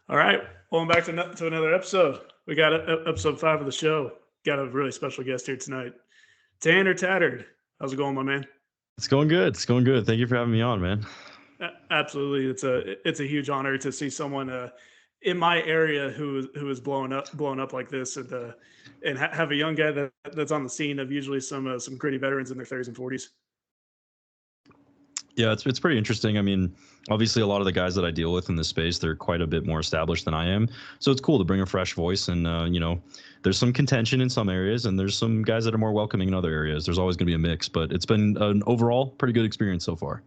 All right, welcome back to another episode. We got episode 5 of the show. Got a really special guest here tonight, Tanner.Tattered. How's it going, my man? It's going good. It's going good. Thank you for having me on, man. Absolutely, it's a huge honor to see someone in my area who is blowing up like this, and have a young guy that's on the scene of usually some gritty veterans in their 30s and 40s. Yeah, it's pretty interesting. I mean, obviously, a lot of the guys that I deal with in this space, they're quite a bit more established than I am. So it's cool to bring a fresh voice. And there's some contention in some areas, and there's some guys that are more welcoming in other areas. There's always going to be a mix, but it's been an overall pretty good experience so far.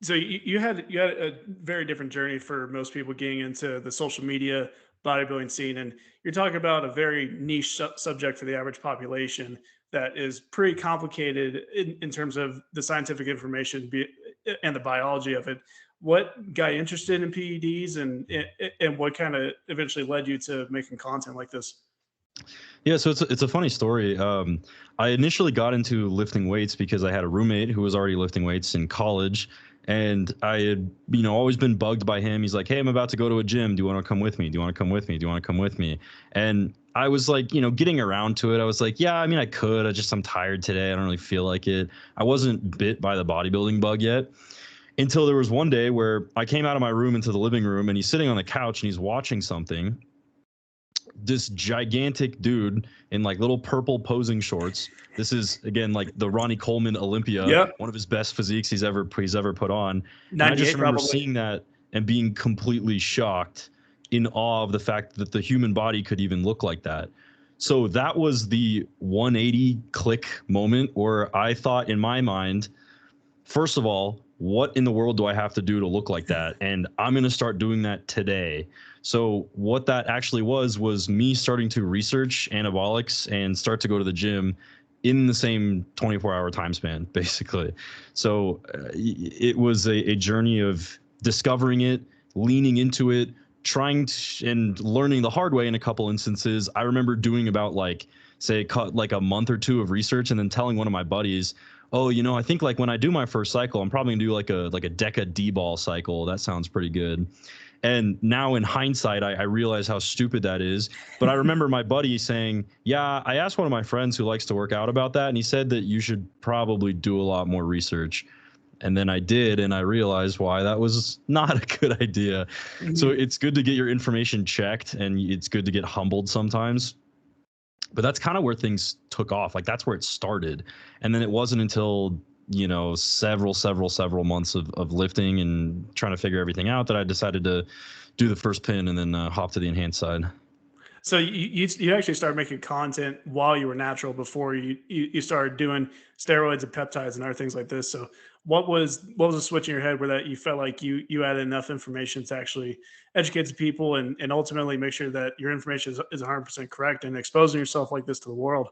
So you had a very different journey for most people getting into the social media bodybuilding scene, and you're talking about a very niche subject for the average population that is pretty complicated in terms of the scientific information and the biology of it. What got you interested in PEDs, and what kind of eventually led you to making content like this? Yeah, so it's a funny story. I initially got into lifting weights because I had a roommate who was already lifting weights in college, and I had always been bugged by him. He's like, "Hey, I'm about to go to a gym. Do you want to come with me? Do you want to come with me? Do you want to come with me?" And I was like, getting around to it. I was like, "Yeah, I mean, I could. I'm tired today. I don't really feel like it." I wasn't bit by the bodybuilding bug yet until there was one day where I came out of my room into the living room, and he's sitting on the couch and he's watching something. This gigantic dude in like little purple posing shorts. This is again like the Ronnie Coleman Olympia, Yep, one of his best physiques he's ever put on. And I just 98 remember probably. seeing that and being completely shocked, in awe of the fact that the human body could even look like that. So that was the 180 click moment where I thought in my mind, first of all, what in the world do I have to do to look like that? And I'm going to start doing that today. So what that actually was me starting to research anabolics and start to go to the gym in the same 24-hour time span, basically. So it was a journey of discovering it, leaning into it, and learning the hard way in a couple instances. I remember doing about say like a month or two of research and then telling one of my buddies, "Oh, I think like when I do my first cycle, I'm probably gonna do like a Deca D-ball cycle. That sounds pretty good." And now in hindsight, I realize how stupid that is. But I remember my buddy saying, "Yeah, I asked one of my friends who likes to work out about that, and he said that you should probably do a lot more research." And then I did, and I realized why that was not a good idea. So Mhm. it's good to get your information checked, and it's good to get humbled sometimes, but that's kind of where things took off. Like that's where it started. And then it wasn't until, several months of lifting and trying to figure everything out that I decided to do the first pin and then hop to the enhanced side. So you actually started making content while you were natural before you started doing steroids and peptides and other things like this. So what was the switch in your head where that you felt like you had enough information to actually educate the people and ultimately make sure that your information is 100% correct and exposing yourself like this to the world?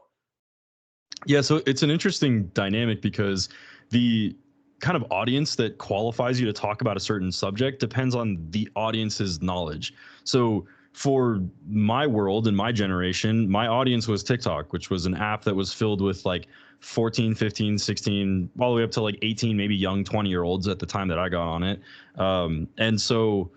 Yeah, so it's an interesting dynamic because the kind of audience that qualifies you to talk about a certain subject depends on the audience's knowledge. So for my world and my generation, my audience was TikTok, which was an app that was filled with like 14, 15, 16, all the way up to like 18, maybe young 20-year-olds at the time that I got on it. And so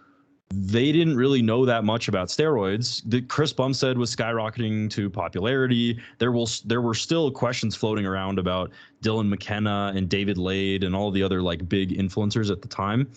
they didn't really know that much about steroids. The Chris Bumstead was skyrocketing to popularity. There were still questions floating around about Dylan McKenna and David Lade and all the other like big influencers at the time,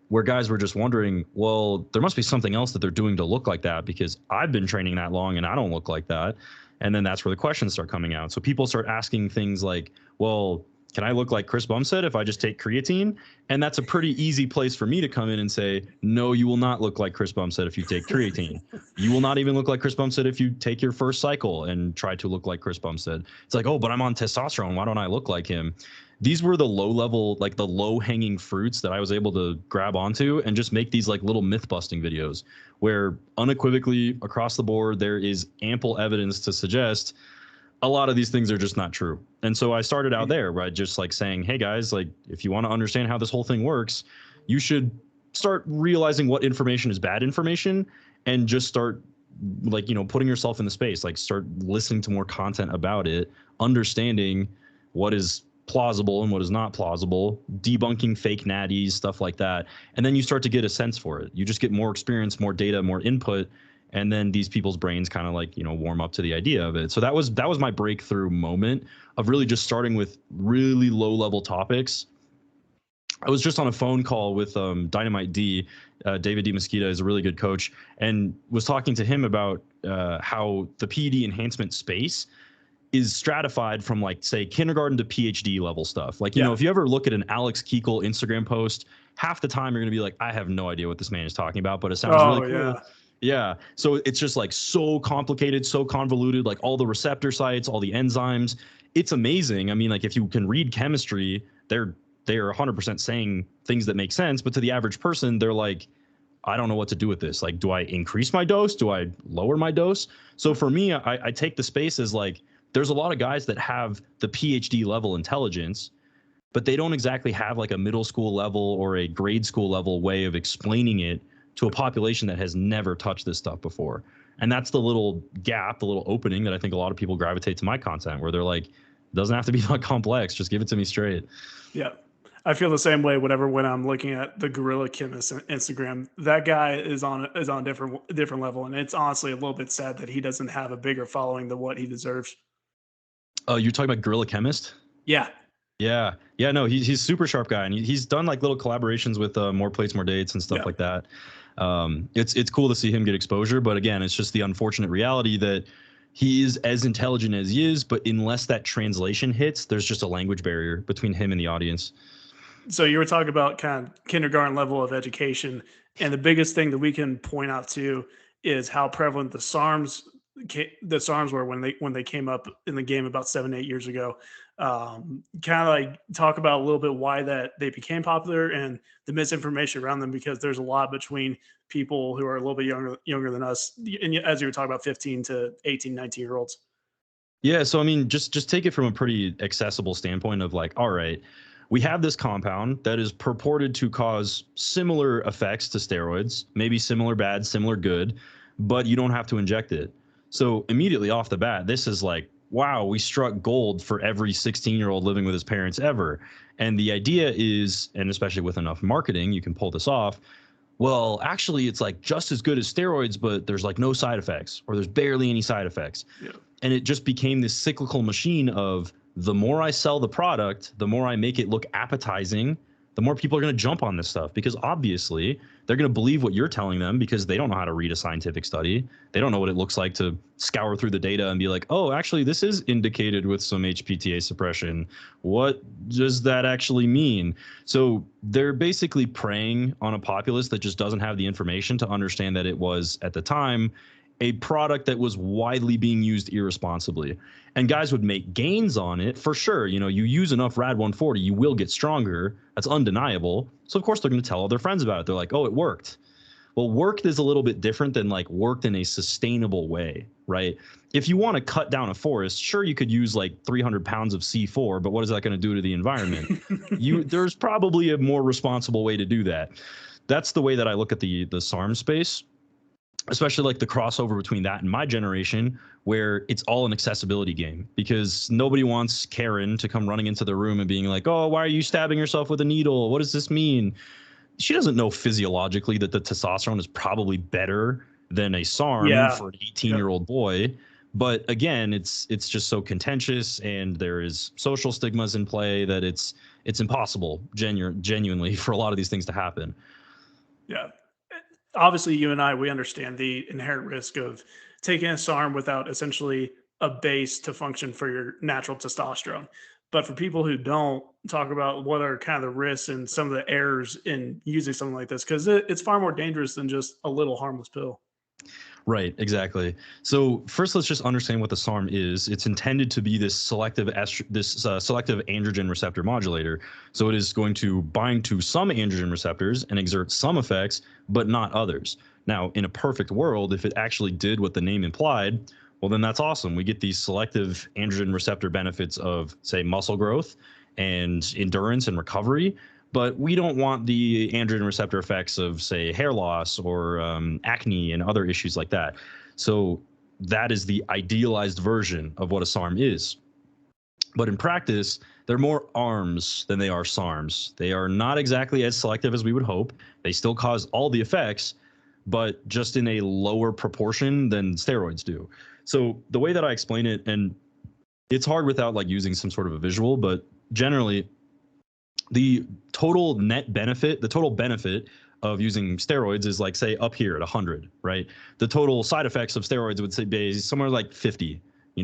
where guys were just wondering, well, there must be something else that they're doing to look like that because I've been training that long and I don't look like that. And then that's where the questions start coming out. So people start asking things like, well, can I look like Chris Bumstead if I just take creatine? And that's a pretty easy place for me to come in and say, no, you will not look like Chris Bumstead if you take creatine. You will not even look like Chris Bumstead if you take your first cycle and try to look like Chris Bumstead. It's like, oh, but I'm on testosterone. Why don't I look like him? These were the low level, like the low hanging fruits that I was able to grab onto and just make these like little myth busting videos where unequivocally across the board, there is ample evidence to suggest a lot of these things are just not true. And so I started out there, right? Just like saying, hey guys, like if you want to understand how this whole thing works, you should start realizing what information is bad information and just start like, putting yourself in the space, like start listening to more content about it, understanding what is plausible and what is not plausible, debunking fake natties, stuff like that. And then you start to get a sense for it. You just get more experience, more data, more input, and then these people's brains kind of like, warm up to the idea of it. So that was my breakthrough moment of really just starting with really low level topics. I was just on a phone call with Dynamite D. David D. Mosquita is a really good coach, and was talking to him about how the PED enhancement space is stratified from, like, say, kindergarten to PhD level stuff. Like, Yeah. if you ever look at an Alex Keekle Instagram post, half the time you're going to be like, I have no idea what this man is talking about, but it sounds really Oh cool. yeah. Yeah. So it's just like so complicated, so convoluted, like all the receptor sites, all the enzymes. It's amazing. I mean, like, if you can read chemistry, they are 100% saying things that make sense, but to the average person, they're like, I don't know what to do with this. Like, do I increase my dose? Do I lower my dose? So for me, I take the space as like, there's a lot of guys that have the PhD level intelligence, but they don't exactly have like a middle school level or a grade school level way of explaining it to a population that has never touched this stuff before. And that's the little gap, the little opening that I think a lot of people gravitate to my content, where they're like, it doesn't have to be that complex. Just give it to me straight. Yeah. I feel the same way whenever when I'm looking at the Gorilla Chemist on Instagram. That guy is on a different level, and it's honestly a little bit sad that he doesn't have a bigger following than what he deserves. Oh, you're talking about Gorilla Chemist? Yeah. Yeah, yeah, no, he's super sharp guy, and he's done like little collaborations with More Plates, More Dates and stuff Yeah. like that. It's cool to see him get exposure, but again, it's just the unfortunate reality that he is as intelligent as he is, but unless that translation hits, there's just a language barrier between him and the audience. So you were talking about kind of kindergarten level of education, and the biggest thing that we can point out to is how prevalent the SARMs were when they came up in the game about 7 8 years ago. Kind of like talk about a little bit why that they became popular and the misinformation around them, because there's a lot between people who are a little bit younger than us, and as you were talking about 15 to 18 19 year olds. Yeah, so I mean, just take it from a pretty accessible standpoint of like, all right, we have this compound that is purported to cause similar effects to steroids, maybe similar bad, similar good, but you don't have to inject it. So immediately off the bat, this is like, wow, we struck gold for every 16-year-old living with his parents ever. And the idea is, and especially with enough marketing, you can pull this off. Well, actually, it's like just as good as steroids, but there's like no side effects, or there's barely any side effects. Yeah. And it just became this cyclical machine of, the more I sell the product, the more I make it look appetizing, the more people are going to jump on this stuff, because obviously they're going to believe what you're telling them, because they don't know how to read a scientific study. They don't know what it looks like to scour through the data and be like, oh, actually, this is indicated with some HPTA suppression. What does that actually mean? So they're basically preying on a populace that just doesn't have the information to understand that it was, at the time, a product that was widely being used irresponsibly. And guys would make gains on it for sure. You use enough Rad 140, you will get stronger. That's undeniable. So of course they're going to tell all their friends about it. They're like, oh, it worked. Well, worked is a little bit different than like worked in a sustainable way, right? If you want to cut down a forest, sure, you could use like 300 pounds of C4, but what is that going to do to the environment? There's probably a more responsible way to do that. That's the way that I look at the SARM space, especially like the crossover between that and my generation, where it's all an accessibility game, because nobody wants Karen to come running into the room and being like, oh, why are you stabbing yourself with a needle? What does this mean? She doesn't know physiologically that the testosterone is probably better than a SARM Yeah. for an 18-year-old boy. But again, it's just so contentious, and there is social stigmas in play that it's impossible genuinely for a lot of these things to happen. Yeah. Obviously, you and I, we understand the inherent risk of taking a SARM without essentially a base to function for your natural testosterone. But for people who don't, talk about what are kind of the risks and some of the errors in using something like this, because it's far more dangerous than just a little harmless pill. Right, exactly. So first, let's just understand what the SARM is. It's intended to be this selective selective androgen receptor modulator. So it is going to bind to some androgen receptors and exert some effects, but not others. Now, in a perfect world, if it actually did what the name implied, well, then that's awesome. We get these selective androgen receptor benefits of, say, muscle growth and endurance and recovery, but we don't want the androgen receptor effects of, say, hair loss or acne and other issues like that. So that is the idealized version of what a SARM is. But in practice, they're more ARMs than they are SARMs. They are not exactly as selective as we would hope. They still cause all the effects, but just in a lower proportion than steroids do. So the way that I explain it, and it's hard without like using some sort of a visual, but generally the total net benefit, the total benefit of using steroids is like, say, up here at 100, right? The total side effects of steroids would say be somewhere like 50,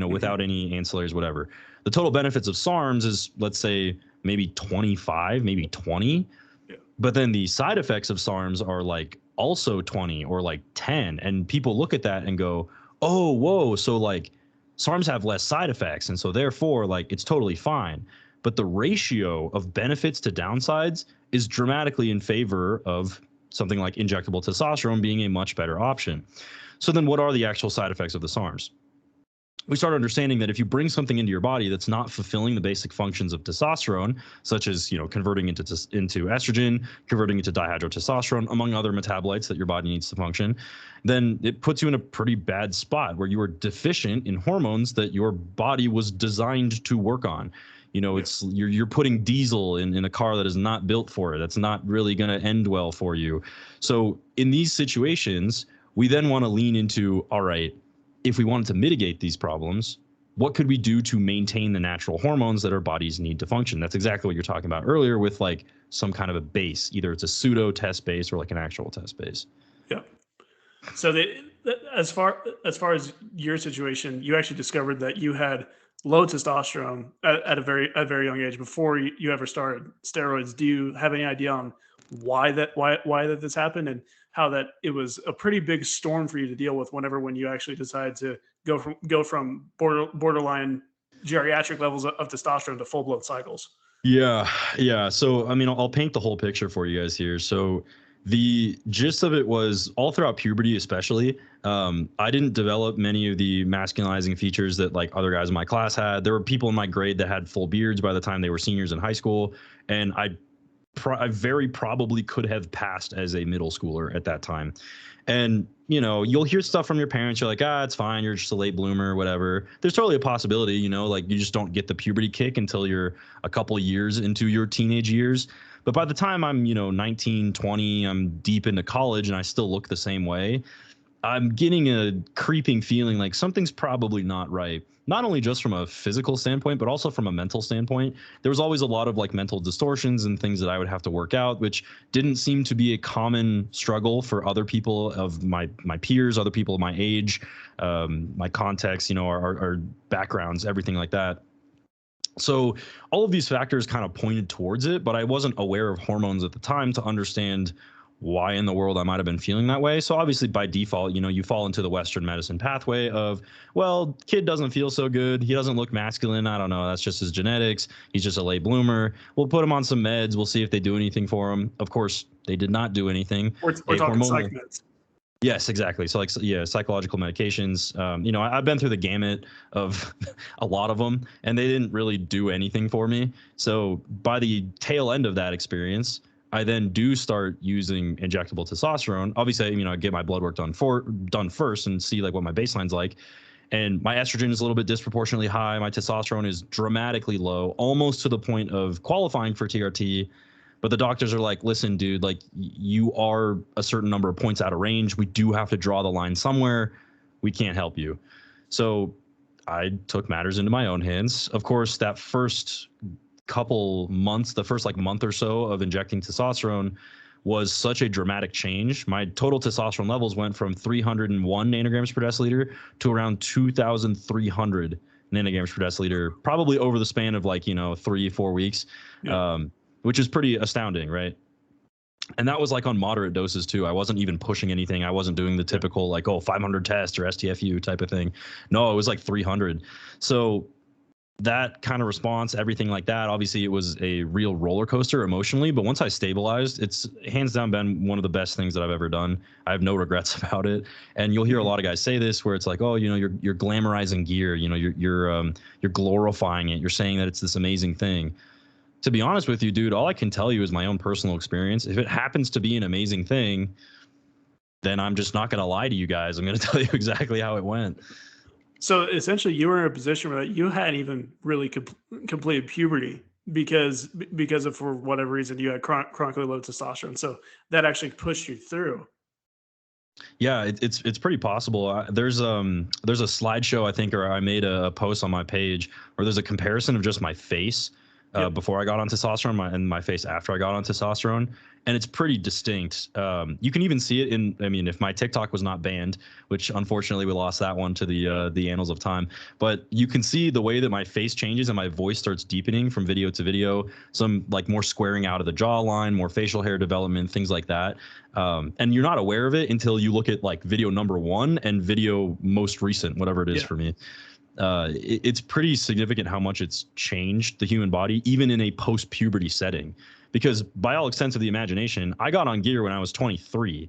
without any ancillaries, whatever. The total benefits of SARMs is, let's say, maybe 25, maybe 20. Yeah. But then the side effects of SARMs are like also 20 or like 10. And people look at that and go, oh, whoa. So like SARMs have less side effects. And so therefore, like it's totally fine. But the ratio of benefits to downsides is dramatically in favor of something like injectable testosterone being a much better option. So then what are the actual side effects of the SARMs? We start understanding that if you bring something into your body that's not fulfilling the basic functions of testosterone, such as converting into estrogen, converting into dihydrotestosterone, among other metabolites that your body needs to function, then it puts you in a pretty bad spot where you are deficient in hormones that your body was designed to work on. It's you're putting diesel in a car that is not built for it. That's not really going to end well for you. So in these situations, we then want to lean into, all right, if we wanted to mitigate these problems, what could we do to maintain the natural hormones that our bodies need to function? That's exactly what you're talking about earlier with like some kind of a base. Either it's a pseudo test base or like an actual test base. Yeah. So as far as your situation, you actually discovered that you had low testosterone at a very young age before you ever started steroids. Do you have any idea on why that this happened, and how that it was a pretty big storm for you to deal with when you actually decided to go from borderline geriatric levels of testosterone to full blown cycles? Yeah, yeah. So, I mean, I'll paint the whole picture for you guys here. So, the gist of it was all throughout puberty, especially. I didn't develop many of the masculinizing features that like other guys in my class had. There were people in my grade that had full beards by the time they were seniors in high school, and I very probably could have passed as a middle schooler at that time. And, you'll hear stuff from your parents. You're like, it's fine. You're just a late bloomer, whatever. There's totally a possibility, like you just don't get the puberty kick until you're a couple of years into your teenage years. But by the time I'm, 19, 20, I'm deep into college and I still look the same way. I'm getting a creeping feeling like something's probably not right. Not only just from a physical standpoint, but also from a mental standpoint. There was always a lot of like mental distortions and things that I would have to work out, which didn't seem to be a common struggle for other people of my peers, other people of my age, my context, our backgrounds, everything like that. So all of these factors kind of pointed towards it, but I wasn't aware of hormones at the time to understand why in the world I might have been feeling that way. So obviously by default, you fall into the Western medicine pathway of, well, kid doesn't feel so good. He doesn't look masculine. I don't know. That's just his genetics. He's just a late bloomer. We'll put him on some meds. We'll see if they do anything for him. Of course, they did not do anything. We're talking psych meds. Yes, exactly. So like, yeah, psychological medications. I've been through the gamut of a lot of them, and they didn't really do anything for me. So by the tail end of that experience, I then do start using injectable testosterone. Obviously, I get my blood work done first and see like what my baseline's like. And my estrogen is a little bit disproportionately high. My testosterone is dramatically low, almost to the point of qualifying for TRT. But the doctors are like, listen, dude, like you are a certain number of points out of range. We do have to draw the line somewhere. We can't help you. So I took matters into my own hands. Of course, that first couple months, the first like month or so of injecting testosterone was such a dramatic change. My total testosterone levels went from 301 nanograms per deciliter to around 2,300 nanograms per deciliter, probably over the span of like, 3-4 weeks, which is pretty astounding, right? And that was like on moderate doses too. I wasn't even pushing anything. I wasn't doing the typical like, 500 test or STFU type of thing. No, it was like 300. So that kind of response, everything like that, obviously it was a real roller coaster emotionally. But once I stabilized, it's hands down been one of the best things that I've ever done. I have no regrets about it. And you'll hear a lot of guys say this, where it's like, you're glamorizing gear. You're glorifying it. You're saying that it's this amazing thing. To be honest with you, dude, all I can tell you is my own personal experience. If it happens to be an amazing thing, then I'm just not going to lie to you guys. I'm going to tell you exactly how it went. So essentially, you were in a position where you hadn't even really completed puberty because of, for whatever reason, you had chronically low testosterone. So that actually pushed you through. Yeah, it's pretty possible. There's a slideshow I think, or I made a post on my page where there's a comparison of just my face Yep. before I got on testosterone, and my face after I got on testosterone, and it's pretty distinct. You can even see it in. I mean, if my TikTok was not banned, which unfortunately we lost that one to the annals of time, but you can see the way that my face changes and my voice starts deepening from video to video. Some like more squaring out of the jawline, more facial hair development, things like that. And you're not aware of it until you look at like video number one and video most recent, whatever it is Yeah. for me. It's pretty significant how much it's changed the human body, even in a post-puberty setting. Because by all extents of the imagination, I got on gear when I was 23.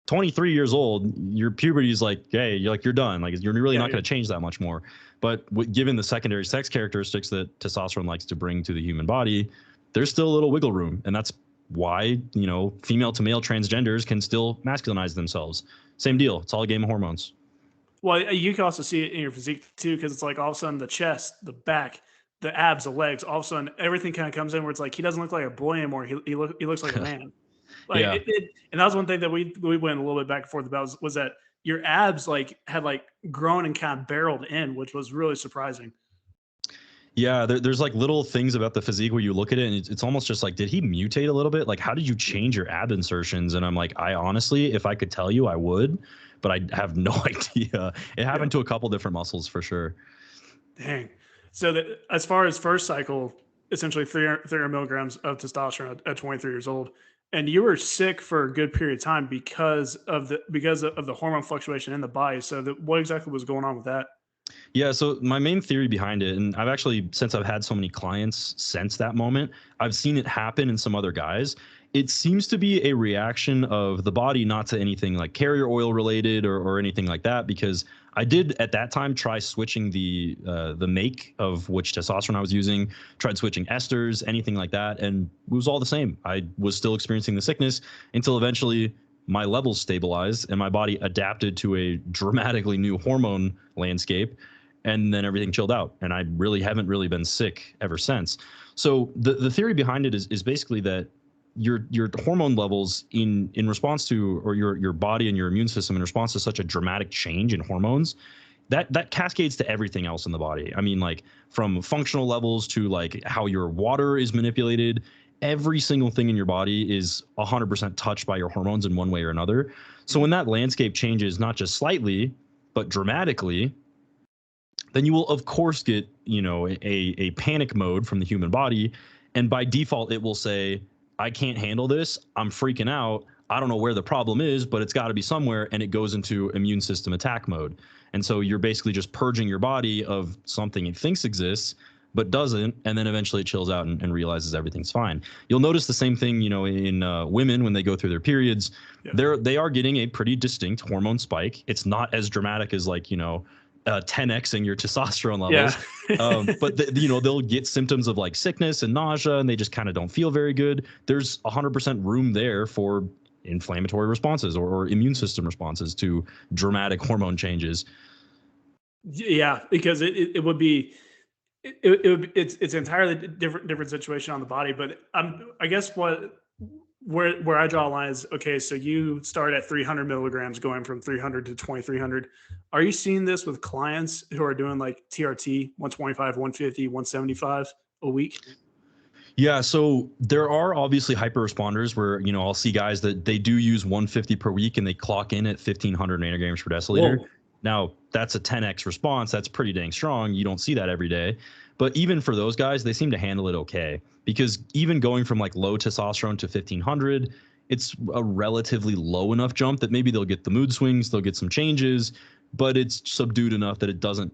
23 years old, your puberty is like, hey, you're done. Like you're really Yeah. not going to change that much more. But given the secondary sex characteristics that testosterone likes to bring to the human body, there's still a little wiggle room, and that's why female to male transgenders can still masculinize themselves. Same deal. It's all a game of hormones. Well, you can also see it in your physique too, because it's like all of a sudden the chest, the back, the abs, the legs, all of a sudden everything kind of comes in where it's like he doesn't look like a boy anymore. He looks like a man. Like Yeah. and that was one thing that we went a little bit back and forth about was that your abs like had like grown and kind of barreled in, which was really surprising. Yeah, there's like little things about the physique where you look at it and it's almost just like, did he mutate a little bit? Like, how did you change your ab insertions? And I'm like, I honestly, if I could tell you, I would, but I have no idea. It Yeah. happened to a couple different muscles for sure. Dang. So that as far as first cycle, essentially 300 milligrams of testosterone at 23 years old, and you were sick for a good period of time because of the hormone fluctuation in the body. So what exactly was going on with that? Yeah, so my main theory behind it, and I've actually, since I've had so many clients since that moment, I've seen it happen in some other guys. It seems to be a reaction of the body, not to anything like carrier oil related or anything like that, because I did at that time try switching the make of which testosterone I was using, tried switching esters, anything like that, and it was all the same. I was still experiencing the sickness until eventually my levels stabilized and my body adapted to a dramatically new hormone landscape, and then everything chilled out, and I really haven't really been sick ever since. So the theory behind it is basically that your hormone levels in response to, or your body and your immune system in response to such a dramatic change in hormones, that cascades to everything else in the body. I mean, like from functional levels to like how your water is manipulated, every single thing in your body is 100% touched by your hormones in one way or another. So when that landscape changes, not just slightly, but dramatically, then you will of course get a panic mode from the human body, and by default it will say, I can't handle this, I'm freaking out, I don't know where the problem is, but it's got to be somewhere, and it goes into immune system attack mode. And so you're basically just purging your body of something it thinks exists but doesn't, and then eventually it chills out and realizes everything's fine. You'll notice the same thing in women when they go through their periods. Yeah. They are getting a pretty distinct hormone spike. It's not as dramatic as like 10xing your testosterone levels. Yeah. But they'll get symptoms of like sickness and nausea, and they just kind of don't feel very good. There's 100% room there for inflammatory responses or immune system responses to dramatic hormone changes. Yeah, because it would be it's entirely different situation on the body. But I guess where I draw a line is, okay, so you start at 300 milligrams going from 300 to 2300. Are you seeing this with clients who are doing like TRT 125, 150, 175 a week? Yeah, so there are obviously hyper responders where I'll see guys that they do use 150 per week and they clock in at 1500 nanograms per deciliter. Whoa. Now that's a 10x response. That's pretty dang strong. You don't see that every day. But even for those guys, they seem to handle it okay, because even going from like low testosterone to 1500, it's a relatively low enough jump that maybe they'll get the mood swings, they'll get some changes, but it's subdued enough that it doesn't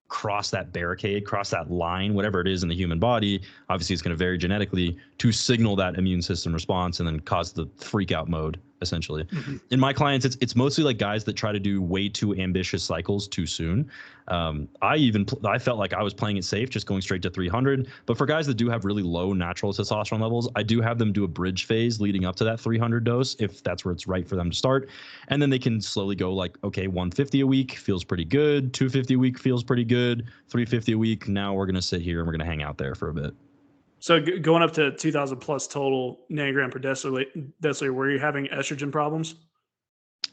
cross that barricade, cross that line, whatever it is in the human body. Obviously, it's going to vary genetically to signal that immune system response and then cause the freak out mode, essentially. Mhm. In my clients, it's mostly like guys that try to do way too ambitious cycles too soon. I felt like I was playing it safe, just going straight to 300. But for guys that do have really low natural testosterone levels, I do have them do a bridge phase leading up to that 300 dose, if that's where it's right for them to start. And then they can slowly go like, okay, 150 a week feels pretty good. 250 a week feels pretty good. 350 a week. Now we're going to sit here and we're going to hang out there for a bit. So going up to 2,000 plus total nanogram per deciliter, were you having estrogen problems?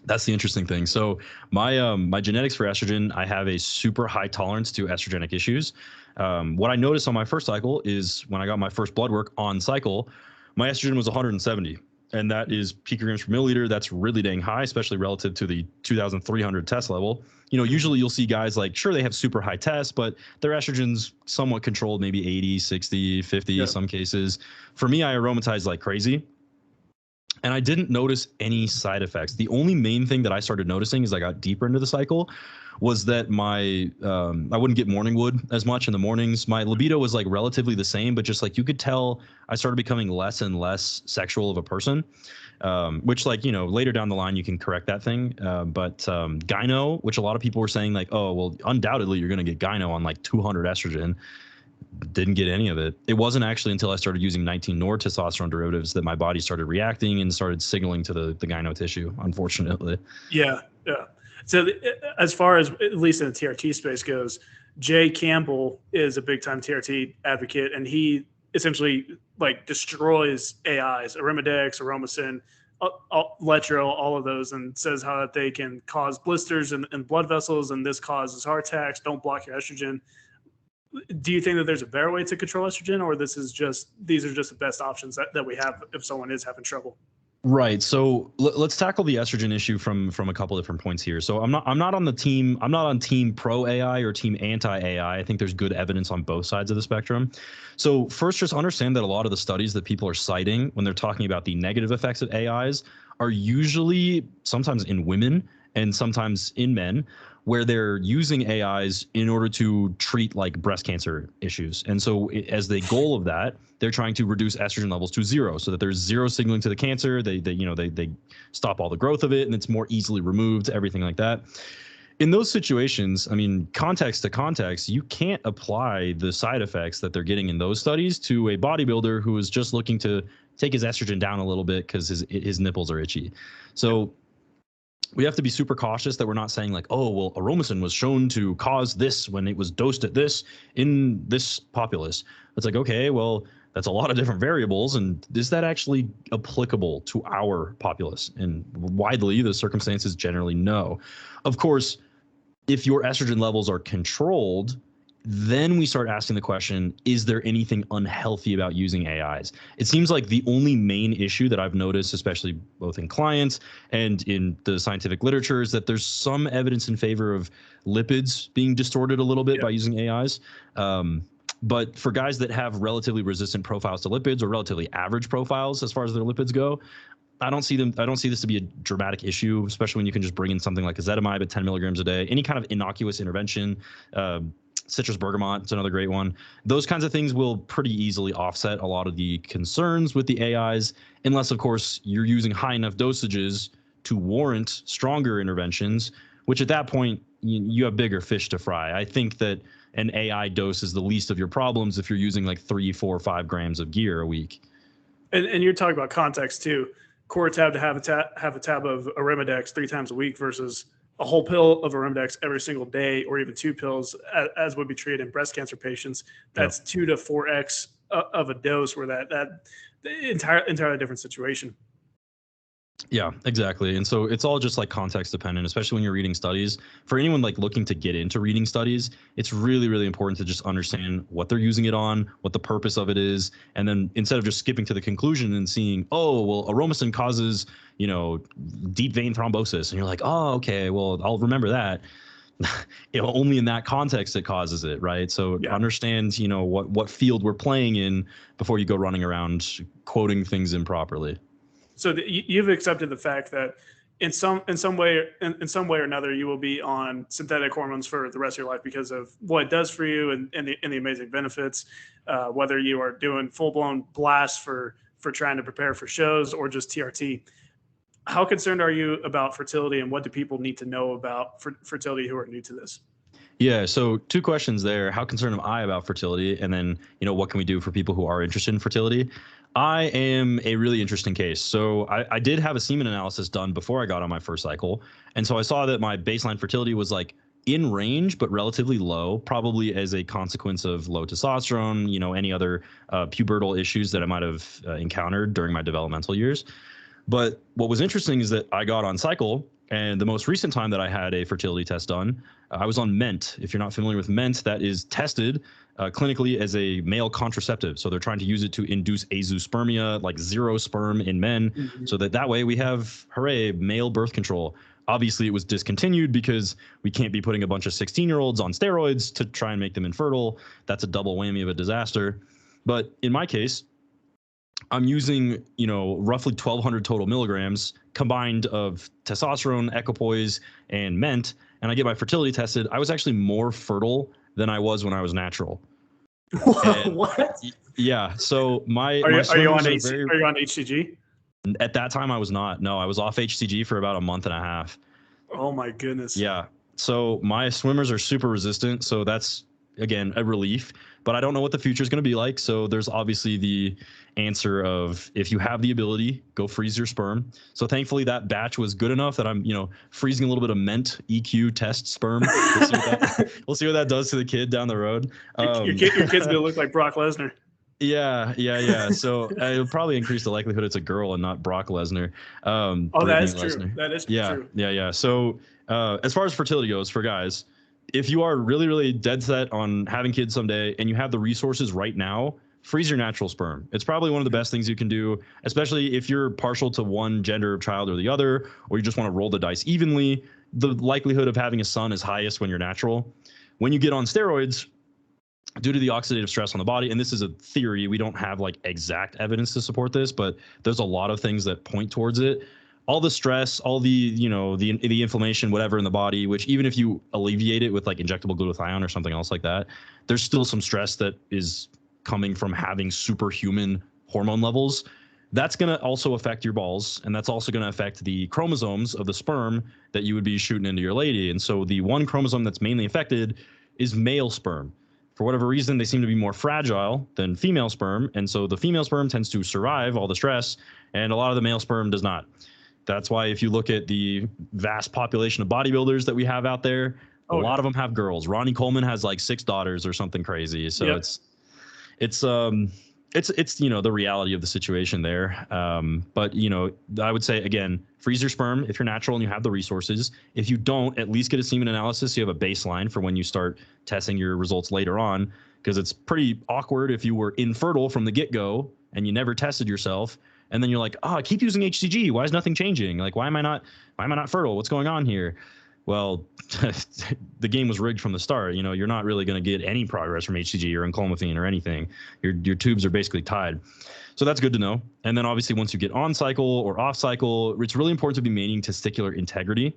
That's the interesting thing. So my genetics for estrogen, I have a super high tolerance to estrogenic issues. What I noticed on my first cycle is when I got my first blood work on cycle, my estrogen was 170, and that is picograms per milliliter. That's really dang high, especially relative to the 2,300 test level. You know, Mhm. usually you'll see guys like, sure, they have super high tests, but their estrogen's somewhat controlled, maybe 80, 60, 50, Yeah. some cases. For me, I aromatize like crazy, and I didn't notice any side effects. The only main thing that I started noticing as I got deeper into the cycle was that my I wouldn't get morning wood as much in the mornings. My libido was like relatively the same, but just like you could tell, I started becoming less and less sexual of a person. Which, like, you know, later down the line you can correct that thing. But gyno, which a lot of people were saying like, oh well, undoubtedly you're going to get gyno on like 200 estrogen. Didn't get any of it. It wasn't actually until I started using 19-nor testosterone derivatives that my body started reacting and started signaling to the gyno tissue, unfortunately. Yeah, yeah. So as far as at least in the TRT space goes, Jay Campbell is a big time TRT advocate, and he essentially like destroys AIs, Arimidex, Aromasin, Letro, all of those, and says how that they can cause blisters and blood vessels, and this causes heart attacks. Don't block your estrogen. Do you think that there's a better way to control estrogen, or these are just the best options that we have if someone is having trouble? Right. So let's tackle the estrogen issue from a couple different points here. So I'm not on the team. I'm not on team pro AI or team anti AI. I think there's good evidence on both sides of the spectrum. So first, just understand that a lot of the studies that people are citing when they're talking about the negative effects of AIs are usually sometimes in women and sometimes in men, where they're using AIs in order to treat like breast cancer issues. And so as the goal of that, they're trying to reduce estrogen levels to zero so that there's zero signaling to the cancer. They stop all the growth of it and it's more easily removed, everything like that. In those situations, I mean, context to context, you can't apply the side effects that they're getting in those studies to a bodybuilder who is just looking to take his estrogen down a little bit because his nipples are itchy. So we have to be super cautious that we're not saying like, oh, well, aromasin was shown to cause this when it was dosed at this in this populace. It's like, okay, well, that's a lot of different variables. And is that actually applicable to our populace? And widely, the circumstances generally no. Of course, if your estrogen levels are controlled, then we start asking the question, is there anything unhealthy about using AIs? It seems like the only main issue that I've noticed, especially both in clients and in the scientific literature, is that there's some evidence in favor of lipids being distorted a little bit Yeah. by using AIs. But for guys that have relatively resistant profiles to lipids or relatively average profiles as far as their lipids go, I don't see this to be a dramatic issue, especially when you can just bring in something like ezetimibe at 10 milligrams a day. Any kind of innocuous intervention, uh, citrus bergamot, it's another great one. Those kinds of things will pretty easily offset a lot of the concerns with the AIs, unless, of course, you're using high enough dosages to warrant stronger interventions, which at that point, you have bigger fish to fry. I think that an AI dose is the least of your problems if you're using like 3, 4, 5 grams of gear a week. And you're talking about context too. Core tab to have a tab of Arimidex 3 times a week versus a whole pill of Arimidex every single day, or even 2 pills, as would be treated in breast cancer patients. Yep. That's 2 to 4x of a dose, where that entirely different situation. Yeah, exactly. And so it's all just like context dependent, especially when you're reading studies. For anyone like looking to get into reading studies, it's really, really important to just understand what they're using it on, what the purpose of it is. And then instead of just skipping to the conclusion and seeing, oh, well, aromasin causes, deep vein thrombosis. And you're like, oh, okay, well, I'll remember that. Only in that context it causes it, right? So Yeah. understand, what field we're playing in before you go running around quoting things improperly. So you've accepted the fact that in some way or another you will be on synthetic hormones for the rest of your life because of what it does for you, and the amazing benefits. Whether you are doing full blown blasts for trying to prepare for shows or just TRT, How concerned are you about fertility, and what do people need to know about fertility who are new to this? Yeah, so two questions there. How concerned am I about fertility? And then, what can we do for people who are interested in fertility? I am a really interesting case. So I did have a semen analysis done before I got on my first cycle. And so I saw that my baseline fertility was like in range, but relatively low, probably as a consequence of low testosterone, any other pubertal issues that I might have encountered during my developmental years. But what was interesting is that I got on cycle, and the most recent time that I had a fertility test done, I was on Ment. If you're not familiar with Ment, that is tested clinically as a male contraceptive. So they're trying to use it to induce azoospermia, like zero sperm in men, Mhm. so that way we have, hooray, male birth control. Obviously, it was discontinued because we can't be putting a bunch of 16-year-olds on steroids to try and make them infertile. That's a double whammy of a disaster. But in my case, I'm using, roughly 1,200 total milligrams combined of testosterone, equipoise, and ment, and I get my fertility tested. I was actually more fertile than I was when I was natural. And What? yeah, so my Are you my are you on swimmers are very. Are you on HCG? At that time, I was not. No, I was off HCG for about a month and a half. Oh my goodness. Yeah. So my swimmers are super resistant. So that's, again, a relief. But I don't know what the future is going to be like. So there's obviously the answer of, if you have the ability, go freeze your sperm. So thankfully that batch was good enough that I'm, freezing a little bit of Ment EQ test sperm. We'll see what that does to the kid down the road. Your kid's gonna look like Brock Lesnar. Yeah. So it'll probably increase the likelihood it's a girl and not Brock Lesnar. Oh, that Brittany is true. Lesnar. That is Yeah, true. yeah. So as far as fertility goes for guys, if you are really, really dead set on having kids someday and you have the resources right now, freeze your natural sperm. It's probably one of the best things you can do, especially if you're partial to one gender of child or the other, or you just want to roll the dice evenly. The likelihood of having a son is highest when you're natural. When you get on steroids, due to the oxidative stress on the body, and this is a theory, we don't have like exact evidence to support this, but there's a lot of things that point towards it. All the stress, all the inflammation, whatever in the body, which even if you alleviate it with like injectable glutathione or something else like that, there's still some stress that is coming from having superhuman hormone levels. That's going to also affect your balls, and that's also going to affect the chromosomes of the sperm that you would be shooting into your lady. And so the one chromosome that's mainly affected is male sperm. For whatever reason, they seem to be more fragile than female sperm. And so the female sperm tends to survive all the stress, and a lot of the male sperm does not. That's why if you look at the vast population of bodybuilders that we have out there, a lot of them have girls. Ronnie Coleman has like 6 daughters or something crazy. So Yep. it's the reality of the situation there. But I would say, again, freeze your sperm if you're natural and you have the resources. If you don't, at least get a semen analysis so you have a baseline for when you start testing your results later on, because it's pretty awkward if you were infertile from the get-go and you never tested yourself, and then you're like, I keep using HCG, why is nothing changing? Like, why am I not fertile? What's going on here? Well, the game was rigged from the start. You're not really going to get any progress from HCG or enclomiphene or anything. Your tubes are basically tied. So that's good to know. And then obviously once you get on cycle or off cycle, it's really important to be maintaining testicular integrity.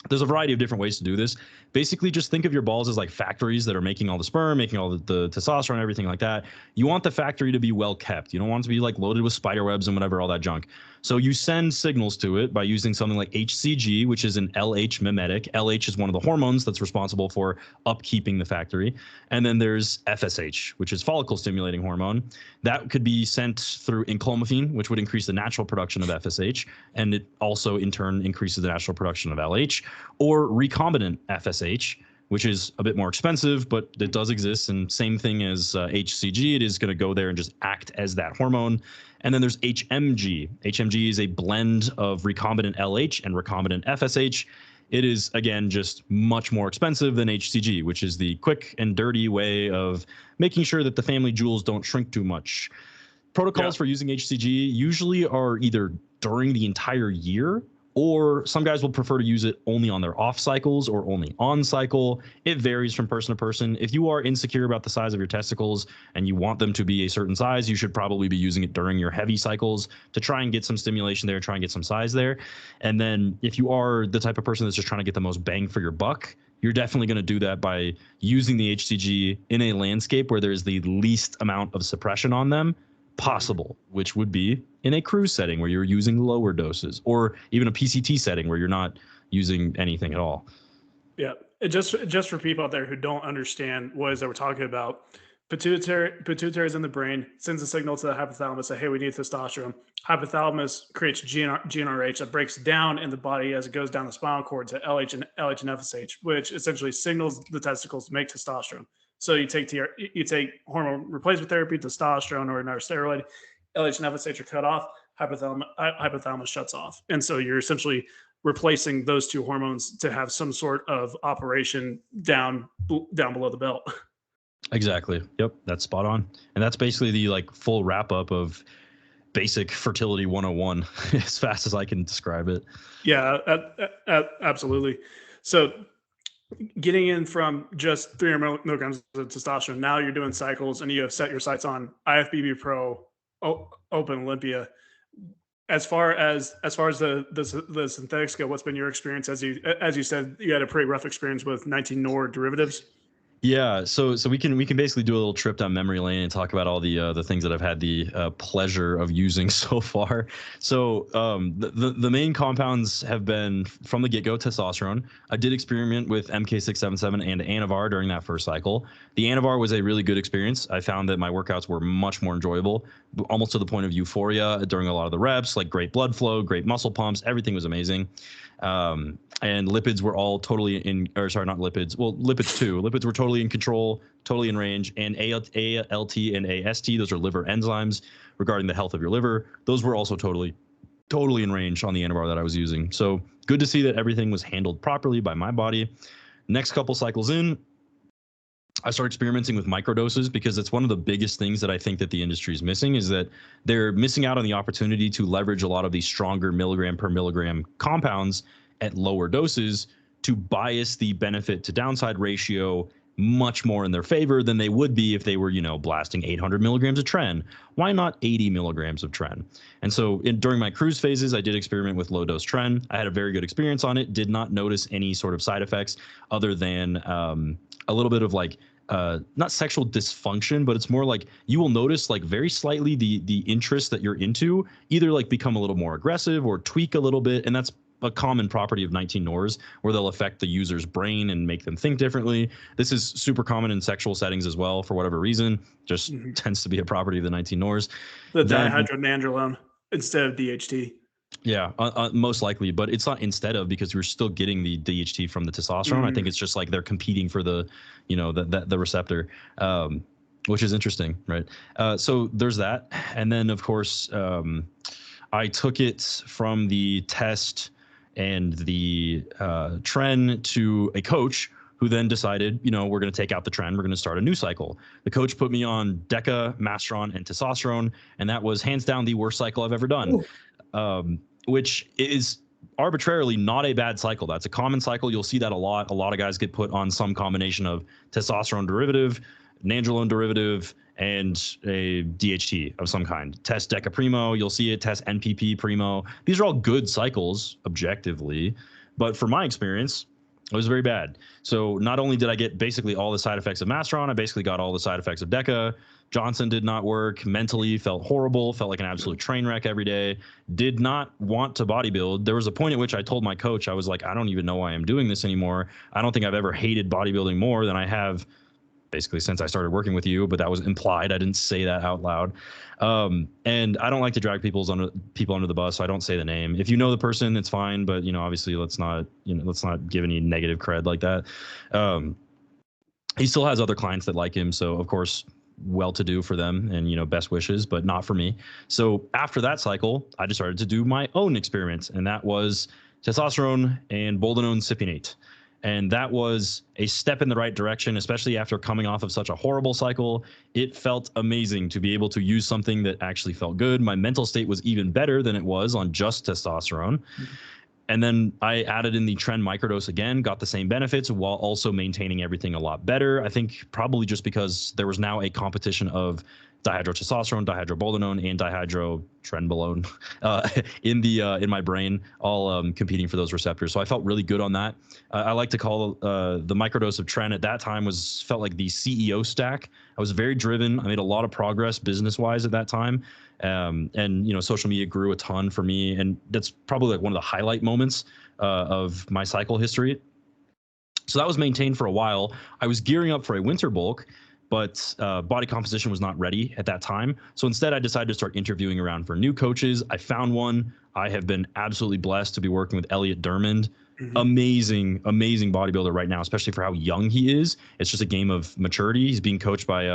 There's a variety of different ways to do this. Basically, just think of your balls as like factories that are making all the sperm, making all the testosterone, everything like that. You want the factory to be well kept. You don't want it to be like loaded with spider webs and whatever, all that junk. So you send signals to it by using something like HCG, which is an LH mimetic. LH is one of the hormones that's responsible for upkeeping the factory. And then there's FSH, which is follicle stimulating hormone. That could be sent through enclomiphene, which would increase the natural production of FSH. And it also in turn increases the natural production of LH, or recombinant FSH, which is a bit more expensive, but it does exist. And same thing as HCG, it is going to go there and just act as that hormone. And then there's HMG. HMG is a blend of recombinant LH and recombinant FSH. It is, again, just much more expensive than HCG, which is the quick and dirty way of making sure that the family jewels don't shrink too much. Protocols for using HCG usually are either during the entire year, or some guys will prefer to use it only on their off cycles or only on cycle. It varies from person to person. If you are insecure about the size of your testicles and you want them to be a certain size, you should probably be using it during your heavy cycles to try and get some stimulation there, try and get some size there. And then if you are the type of person that's just trying to get the most bang for your buck, you're definitely going to do that by using the HCG in a landscape where there's the least amount of suppression on them, possible, which would be in a cruise setting where you're using lower doses, or even a PCT setting where you're not using anything at all. Yeah. Just for people out there who don't understand what it is that we're talking about, pituitary is in the brain, sends a signal to the hypothalamus that, hey, we need testosterone. Hypothalamus creates GnRH that breaks down in the body as it goes down the spinal cord to LH and FSH, which essentially signals the testicles to make testosterone. So you take hormone replacement therapy, testosterone, or another steroid. LH and FSH are cut off. Hypothalamus shuts off, and so you're essentially replacing those two hormones to have some sort of operation down below the belt. Exactly. Yep, that's spot on. And that's basically the like full wrap up of basic fertility 101 as fast as I can describe it. Yeah, absolutely. So getting in from just 300 milligrams of testosterone, now you're doing cycles and you have set your sights on IFBB Pro, Open, Olympia. As far as the synthetics go, what's been your experience? As you said, you had a pretty rough experience with 19-NOR derivatives. Yeah, so we can basically do a little trip down memory lane and talk about all the things that I've had the pleasure of using so far. So the main compounds have been from the get-go testosterone. I did experiment with MK677 and Anavar during that first cycle. The Anavar was a really good experience. I found that my workouts were much more enjoyable, almost to the point of euphoria during a lot of the reps, like great blood flow, great muscle pumps, everything was amazing. And lipids were all totally not lipids. Well, lipids too. Lipids were totally in control, totally in range. And ALT and AST, those are liver enzymes regarding the health of your liver. Those were also totally in range on the Anavar that I was using. So good to see that everything was handled properly by my body. Next couple cycles in, I started experimenting with microdoses because it's one of the biggest things that I think that the industry is missing, is that they're missing out on the opportunity to leverage a lot of these stronger milligram per milligram compounds at lower doses to bias the benefit to downside ratio much more in their favor than they would be if they were, blasting 800 milligrams of tren. Why not 80 milligrams of tren? And so during my cruise phases, I did experiment with low dose tren. I had a very good experience on it. Did not notice any sort of side effects other than a little bit of like not sexual dysfunction, but it's more like you will notice like very slightly the interest that you're into either like become a little more aggressive or tweak a little bit. And that's a common property of 19-NORs, where they'll affect the user's brain and make them think differently. This is super common in sexual settings as well, for whatever reason. Just tends to be a property of the 19-NORs. The dihydronandrolone instead of DHT. Yeah, most likely, but it's not instead of, because we're still getting the DHT from the testosterone. I think it's just like they're competing for the, the receptor, which is interesting, right? So there's that, and then of course I took it from the test and the tren to a coach who then decided, we're going to take out the tren. We're going to start a new cycle. The coach put me on Deca, Masteron, and testosterone, and that was hands down the worst cycle I've ever done, which is arbitrarily not a bad cycle. That's a common cycle. You'll see that a lot. A lot of guys get put on some combination of testosterone derivative, nandrolone derivative, and a DHT of some kind. Test Deca Primo, you'll see it. Test NPP Primo. These are all good cycles objectively, but for my experience, it was very bad. So not only did I get basically all the side effects of Masteron, I basically got all the side effects of Deca. Johnson did not work. Mentally felt horrible, felt like an absolute train wreck every day. Did not want to bodybuild. There was a point at which I told my coach, I was like, I don't even know why I'm doing this anymore. I don't think I've ever hated bodybuilding more than I have basically since I started working with you, but that was implied. I didn't say that out loud. And I don't like to drag people under the bus, so I don't say the name. If you know the person, it's fine, but obviously let's not give any negative cred like that. He still has other clients that like him, so of course, well-to-do for them, and best wishes, but not for me. So after that cycle, I just started to do my own experiments, and that was testosterone and boldenone cypionate. And that was a step in the right direction, especially after coming off of such a horrible cycle. It felt amazing to be able to use something that actually felt good. My mental state was even better than it was on just testosterone. And then I added in the tren microdose again, got the same benefits while also maintaining everything a lot better. I think probably just because there was now a competition of dihydrotestosterone, dihydroboldenone, and dihydrotrenbolone in my brain, all competing for those receptors. So I felt really good on that. I like to call the microdose of Tren at that time felt like the CEO stack. I was very driven. I made a lot of progress business wise at that time. And social media grew a ton for me, and that's probably like one of the highlight moments of my cycle history. So that was maintained for a while. I was gearing up for a winter bulk, but body composition was not ready at that time. So instead, I decided to start interviewing around for new coaches. I found one. I have been absolutely blessed to be working with Elliot Dermond. Mm-hmm. Amazing bodybuilder right now, especially for how young he is. It's just a game of maturity. He's being coached by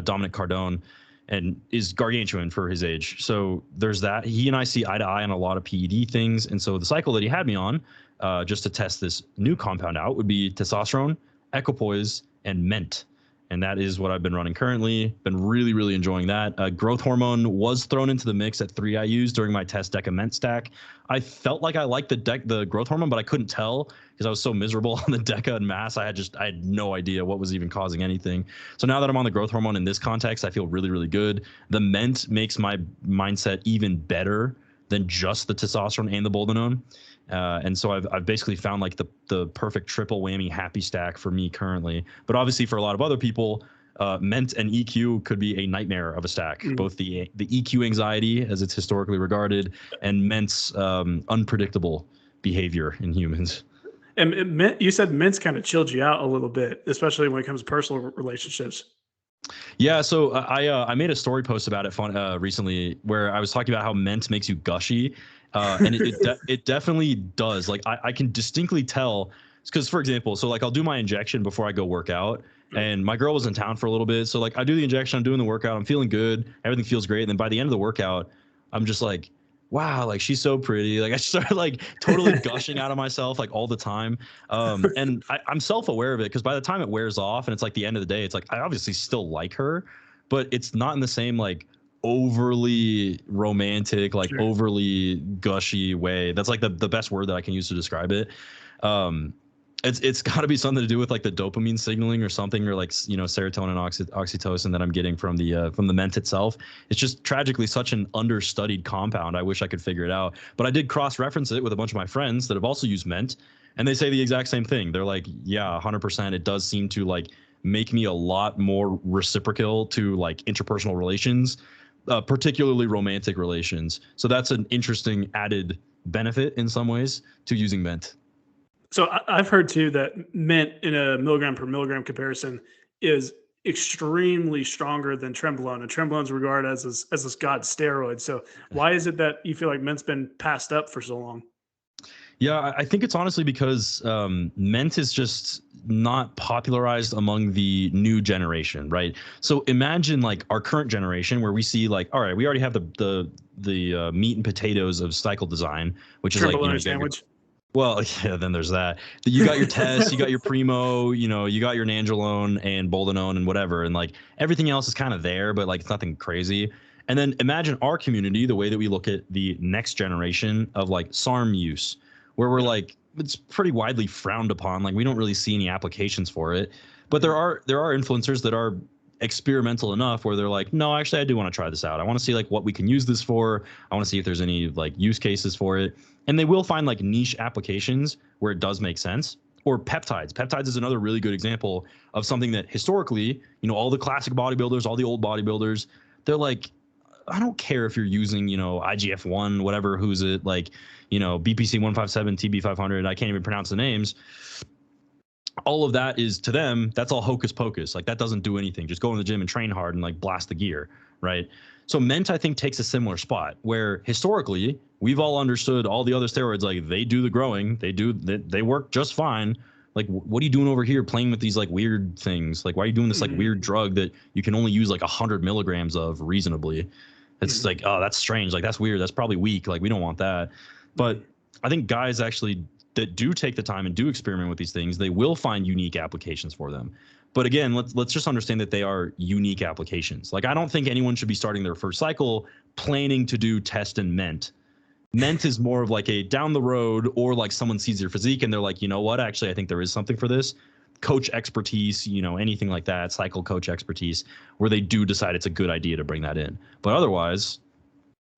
Dominic Cardone, and is gargantuan for his age. So there's that. He and I see eye to eye on a lot of PED things. And so the cycle that he had me on, just to test this new compound out, would be testosterone, equipoise, and ment. And that is what I've been running currently. Been really, really enjoying that. Growth hormone was thrown into the mix at 3 IUs during my test DECA ment stack. I felt like I liked the growth hormone, but I couldn't tell because I was so miserable on the DECA and mass. I had no idea what was even causing anything. So now that I'm on the growth hormone in this context, I feel really, really good. The ment makes my mindset even better than just the testosterone and the boldenone. And so I've basically found like the perfect triple whammy happy stack for me currently. But obviously for a lot of other people, ment and EQ could be a nightmare of a stack. Both the EQ anxiety, as it's historically regarded, and ment's unpredictable behavior in humans. And you said ment's kind of chilled you out a little bit, especially when it comes to personal relationships. Yeah, so I made a story post about it recently where I was talking about how ment makes you gushy. And it definitely does. Like I can distinctly tell, because for example, so like I'll do my injection before I go work out, and my girl was in town for a little bit. So like I do the injection, I'm doing the workout, I'm feeling good, everything feels great. And then by the end of the workout, I'm just like, wow, like she's so pretty. Like I started like totally gushing out of myself like all the time. And I'm self-aware of it because by the time it wears off and it's like the end of the day, it's like I obviously still like her, but it's not in the same like overly romantic, like Sure. overly gushy way. That's like the best word that I can use to describe it. It's got to be something to do with like the dopamine signaling or something, or like serotonin, oxytocin that I'm getting from the ment itself. It's just tragically such an understudied compound. I wish I could figure it out, but I did cross-reference it with a bunch of my friends that have also used ment, and they say the exact same thing. They're like, yeah, 100%. It does seem to like make me a lot more reciprocal to like interpersonal relations, particularly romantic relations. So that's an interesting added benefit in some ways to using ment. So I've heard too that mint in a milligram per milligram comparison is extremely stronger than trenbolone, and trenbolone is regarded as this god steroid. So why is it that you feel like ment's been passed up for so long? Yeah, I think it's honestly because ment is just not popularized among the new generation, right? So imagine like our current generation where we see like, all right, we already have the meat and potatoes of cycle design, which is like, Trenbolone sandwich. Well, yeah, then there's that. You got your tests, you got your primo, you got your nandrolone and boldenone and whatever, and like everything else is kind of there, but like it's nothing crazy. And then imagine our community, the way that we look at the next generation of like SARM use, where we're like, it's pretty widely frowned upon. Like we don't really see any applications for it, but there are influencers that are experimental enough where they're like, no, actually, I do want to try this out. I want to see like what we can use this for. I want to see if there's any like use cases for it. And they will find like niche applications where it does make sense. Or peptides. Peptides is another really good example of something that historically, all the classic bodybuilders, all the old bodybuilders, they're like, I don't care if you're using, IGF-1, whatever, who's it, like, BPC 157, TB 500. I can't even pronounce the names. All of that is to them, that's all hocus pocus. Like that doesn't do anything. Just go in the gym and train hard and like blast the gear, right? So ment, I think, takes a similar spot where historically we've all understood all the other steroids, like they do the growing, they work just fine. Like, what are you doing over here playing with these like weird things? Like, why are you doing this like weird drug that you can only use like 100 milligrams of reasonably? It's like, oh, that's strange. Like, that's weird. That's probably weak. Like, we don't want that. But I think guys actually that do take the time and do experiment with these things, they will find unique applications for them. But again, let's just understand that they are unique applications. Like I don't think anyone should be starting their first cycle planning to do test and ment. Ment is more of like a down the road, or like someone sees your physique and they're like, you know what, actually, I think there is something for this. coach expertise, anything like that, cycle coach expertise, where they do decide it's a good idea to bring that in. But otherwise,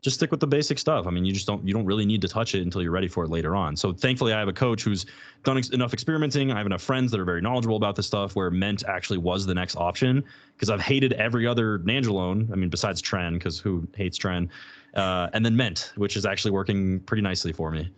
just stick with the basic stuff. I mean, you don't really need to touch it until you're ready for it later on. So thankfully, I have a coach who's done enough experimenting. I have enough friends that are very knowledgeable about this stuff, where Ment actually was the next option, because I've hated every other Nandrolone. I mean, besides Tren, because who hates Tren? And then Ment, which is actually working pretty nicely for me.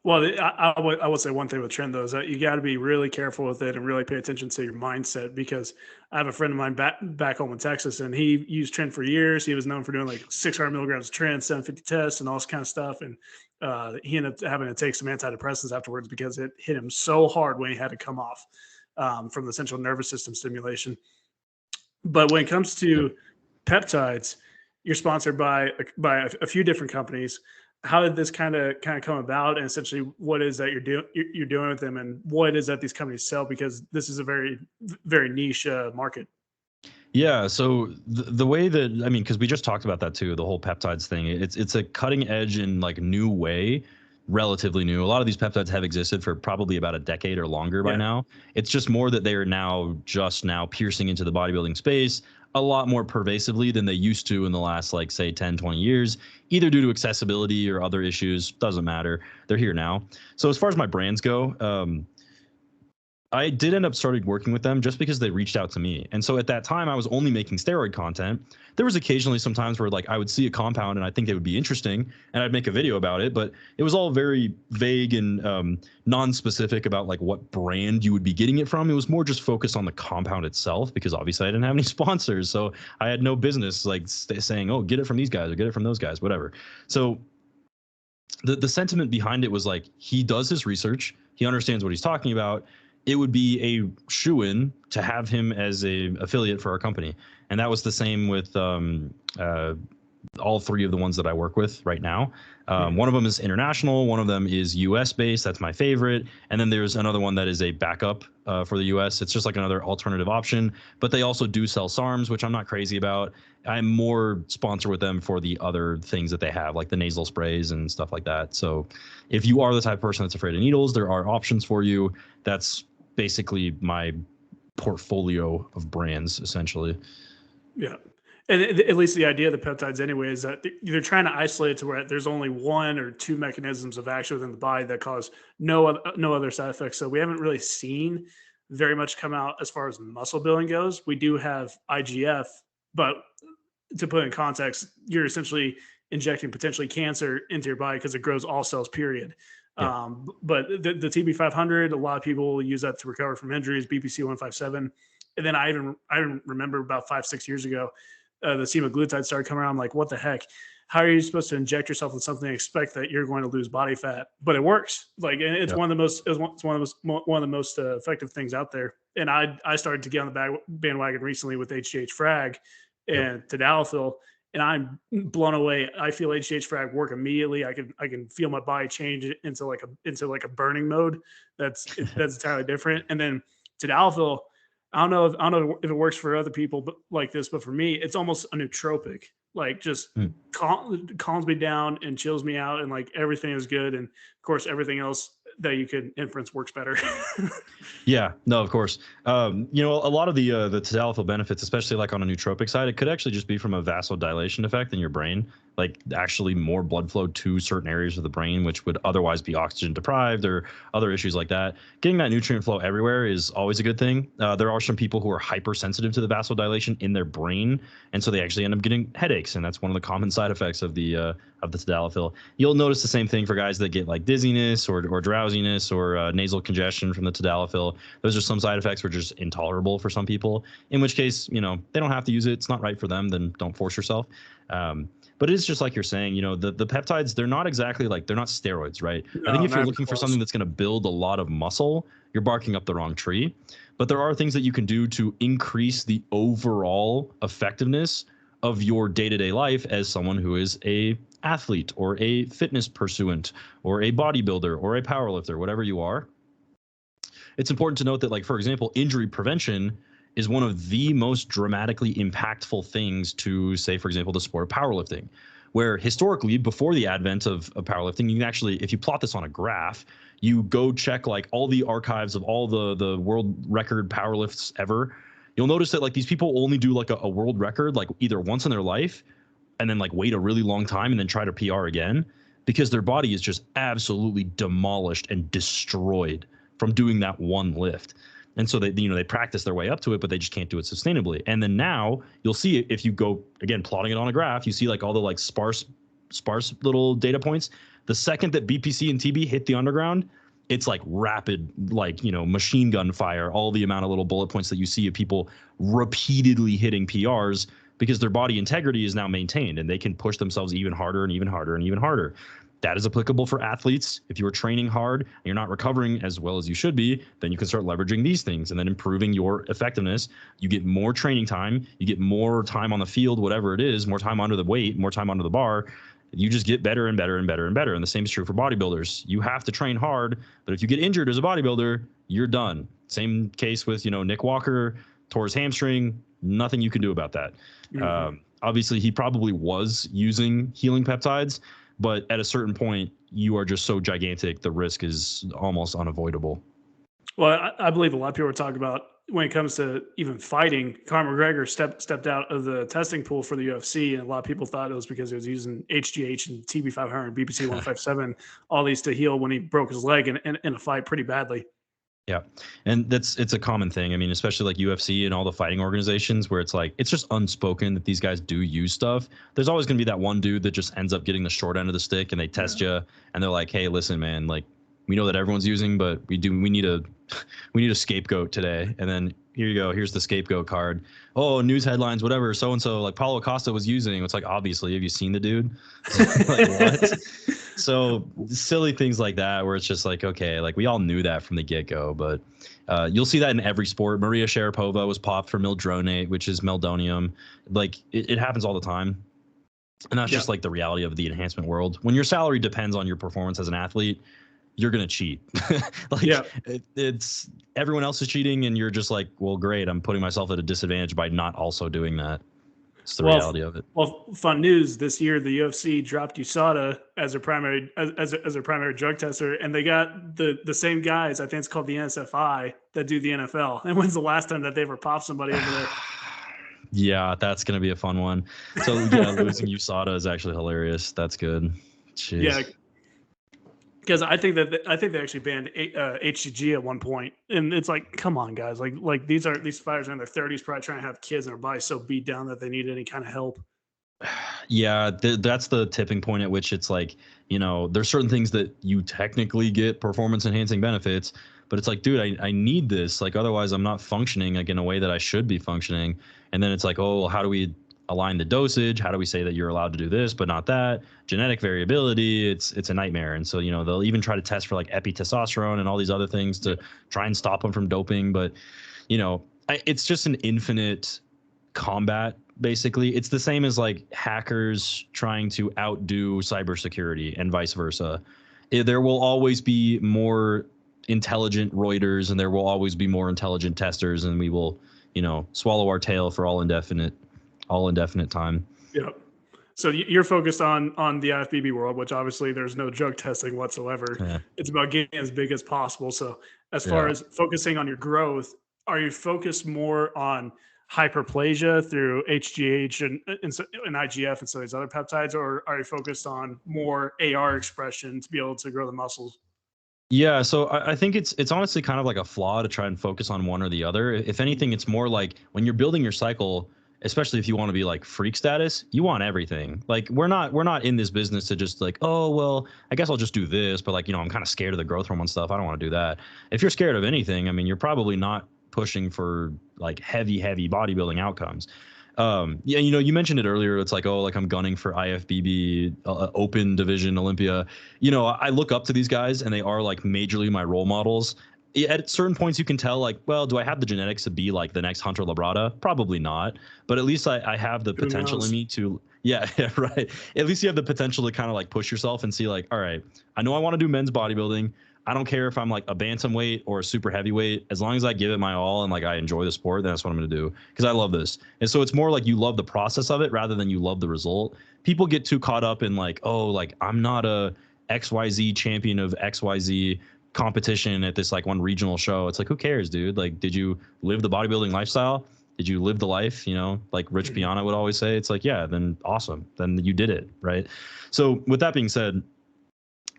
Well, I would say one thing with trend though is that you got to be really careful with it and really pay attention to your mindset, because I have a friend of mine back home in Texas, and he used trend for years. He was known for doing like 600 milligrams of trend, 750 tests, and all this kind of stuff. And he ended up having to take some antidepressants afterwards because it hit him so hard when he had to come off from the central nervous system stimulation. But when it comes to peptides, you're sponsored by a few different companies. How did this kind of come about, and essentially what is that you're doing with them, and what is that these companies sell, because this is a very niche market? Yeah, so the way that, I mean, because we just talked about that too, the whole peptides thing. It's a cutting edge and like new way, relatively new. A lot of these peptides have existed for probably about a decade or longer by now. It's just more that they are now piercing into the bodybuilding space a lot more pervasively than they used to in the last, like, say 10, 20 years, either due to accessibility or other issues. Doesn't matter. They're here now. So as far as my brands go, I did end up starting working with them just because they reached out to me. And so at that time, I was only making steroid content. There was occasionally some times where, like, I would see a compound and I think it would be interesting and I'd make a video about it, but it was all very vague and non-specific about like what brand you would be getting it from. It was more just focused on the compound itself, because obviously I didn't have any sponsors. So I had no business like saying, oh, get it from these guys or get it from those guys, whatever. So the sentiment behind it was like, he does his research, he understands what he's talking about. It would be a shoo-in to have him as a affiliate for our company. And that was the same with all three of the ones that I work with right now. One of them is international. One of them is US based. That's my favorite. And then there's another one that is a backup for the US. It's just like another alternative option, but they also do sell SARMs, which I'm not crazy about. I'm more sponsored with them for the other things that they have, like the nasal sprays and stuff like that. So if you are the type of person that's afraid of needles, there are options for you. That's basically my portfolio of brands, essentially. Yeah. And at least the idea of the peptides anyway is that they're trying to isolate it to where there's only one or two mechanisms of action within the body that cause no other side effects. So we haven't really seen very much come out as far as muscle building goes. We do have IGF, but to put in context, you're essentially injecting potentially cancer into your body because it grows all cells, period. Yeah. But the TB500, a lot of people use that to recover from injuries, BPC 157. And then I even remember about 5-6 years ago, the semaglutide started coming around. I'm like, what the heck? How are you supposed to inject yourself with something and expect that you're going to lose body fat? But it works. Like, and it's one of the most effective things out there. And I started to get on the bandwagon recently with HGH Frag and Tadalafil, and I'm blown away. I feel HGH Frag work immediately. I can feel my body change into like a burning mode. That's entirely different. And then Tadalafil, I don't know if it works for other people, but like this, but for me, it's almost a nootropic. Like, just calms me down and chills me out, and like everything is good. And of course, everything else that you could inference works better. Yeah, no, of course. A lot of the tadalafil benefits, especially like on a nootropic side, it could actually just be from a vasodilation effect in your brain, like actually more blood flow to certain areas of the brain, which would otherwise be oxygen deprived or other issues like that. Getting that nutrient flow everywhere is always a good thing. There are some people who are hypersensitive to the vasodilation in their brain, and so they actually end up getting headaches, and that's one of the common side effects of the tadalafil. You'll notice the same thing for guys that get like dizziness or drowsiness or nasal congestion from the tadalafil. Those are some side effects which are just intolerable for some people, in which case, they don't have to use it. It's not right for them. Then don't force yourself. But it's just like you're saying, the peptides, they're not exactly like, they're not steroids, right? No, I think if you're looking for something that's going to build a lot of muscle, you're barking up the wrong tree. But there are things that you can do to increase the overall effectiveness of your day-to-day life as someone who is a athlete or a fitness pursuant or a bodybuilder or a powerlifter, whatever you are. It's important to note that, like, for example, injury prevention is one of the most dramatically impactful things to, say, for example, the sport of powerlifting, where historically, before the advent of powerlifting, you can actually, if you plot this on a graph, you go check like all the archives of all the world record power lifts ever, you'll notice that like these people only do like a world record like either once in their life and then like wait a really long time and then try to PR again, because their body is just absolutely demolished and destroyed from doing that one lift. And so they practice their way up to it, but they just can't do it sustainably. And then now you'll see, if you go again plotting it on a graph, you see like all the like sparse little data points. The second that BPC and TB hit the underground, it's like rapid, like, machine gun fire, all the amount of little bullet points that you see of people repeatedly hitting PRs, because their body integrity is now maintained and they can push themselves even harder and even harder and even harder. That is applicable for athletes. If you are training hard and you're not recovering as well as you should be, then you can start leveraging these things and then improving your effectiveness. You get more training time, you get more time on the field, whatever it is, more time under the weight, more time under the bar. You just get better and better and better and better. And the same is true for bodybuilders. You have to train hard, but if you get injured as a bodybuilder, you're done. Same case with, Nick Walker, tore his hamstring, nothing you can do about that. Mm-hmm. Obviously, he probably was using healing peptides, but at a certain point, you are just so gigantic, the risk is almost unavoidable. Well, I believe a lot of people are talking about, when it comes to even fighting, Conor McGregor stepped out of the testing pool for the UFC, and a lot of people thought it was because he was using HGH and TB500 and BPC 157, all these to heal when he broke his leg in a fight pretty badly. Yeah. And it's a common thing. I mean, especially like UFC and all the fighting organizations, where it's like, it's just unspoken that these guys do use stuff. There's always going to be that one dude that just ends up getting the short end of the stick, and they test you and they're like, hey, listen, man, like, we know that everyone's using, but we need a scapegoat today. And then here you go. Here's the scapegoat card. Oh, news headlines, whatever. So-and-so, like Paulo Costa was using. It's like, obviously, have you seen the dude? Like, what? So silly things like that, where it's just like, okay, like we all knew that from the get-go, but you'll see that in every sport. Maria Sharapova was popped for mildronate, which is meldonium. Like it happens all the time. And that's just like the reality of the enhancement world. When your salary depends on your performance as an athlete, you're going to cheat. It's everyone else is cheating, and you're just like, well, great, I'm putting myself at a disadvantage by not also doing that. It's the reality of it. Well, fun news this year, the UFC dropped USADA as their primary drug tester, and they got the same guys, I think it's called the NSFI, that do the NFL. And when's the last time that they ever popped somebody over there? Yeah, that's going to be a fun one. So yeah, losing USADA is actually hilarious. That's good. Jeez. Yeah. Because I think they actually banned HCG at one point, and it's like, come on, guys! Like these fighters are in their 30s, probably trying to have kids, and their body's so beat down that they need any kind of help. Yeah, that's the tipping point at which it's like, there's certain things that you technically get performance enhancing benefits, but it's like, dude, I need this, like otherwise I'm not functioning like in a way that I should be functioning. And then it's like, oh, well, how do we align the dosage? How do we say that you're allowed to do this but not that? Genetic variability, it's a nightmare. And so they'll even try to test for like epitestosterone and all these other things to try and stop them from doping, but it's just an infinite combat. Basically, it's the same as like hackers trying to outdo cybersecurity and vice versa. There will always be more intelligent Reuters, and there will always be more intelligent testers, and we will swallow our tail for all indefinite time. Yep. So you're focused on the IFBB world, which obviously there's no drug testing whatsoever. Yeah. It's about getting as big as possible. So as far as focusing on your growth, are you focused more on hyperplasia through HGH and IGF and some of these other peptides, or are you focused on more AR expression to be able to grow the muscles? Yeah, so I think it's honestly kind of like a flaw to try and focus on one or the other. If anything, it's more like when you're building your cycle, especially if you want to be like freak status, you want everything. Like we're not in this business to just like, oh, well, I guess I'll just do this, but like, I'm kind of scared of the growth hormone stuff. I don't want to do that. If you're scared of anything, I mean, you're probably not pushing for like heavy bodybuilding outcomes. You mentioned it earlier. It's like, oh, like I'm gunning for IFBB, open division, Olympia. I look up to these guys, and they are like majorly my role models. At certain points, you can tell like, well, do I have the genetics to be like the next Hunter Labrada? Probably not. But at least I have the potential in me to, yeah, right. At least you have the potential to kind of like push yourself and see like, all right, I know I want to do men's bodybuilding. I don't care if I'm like a bantamweight or a super heavyweight. As long as I give it my all and like I enjoy the sport, then that's what I'm going to do, because I love this. And so it's more like you love the process of it rather than you love the result. People get too caught up in like, oh, like I'm not a XYZ champion of XYZ competition at this like one regional show. It's like, who cares, dude? Like, did you live the bodybuilding lifestyle? Did you live the life? You know, like Rich Piana would always say, it's like, yeah, then awesome. Then you did it. Right. So with that being said,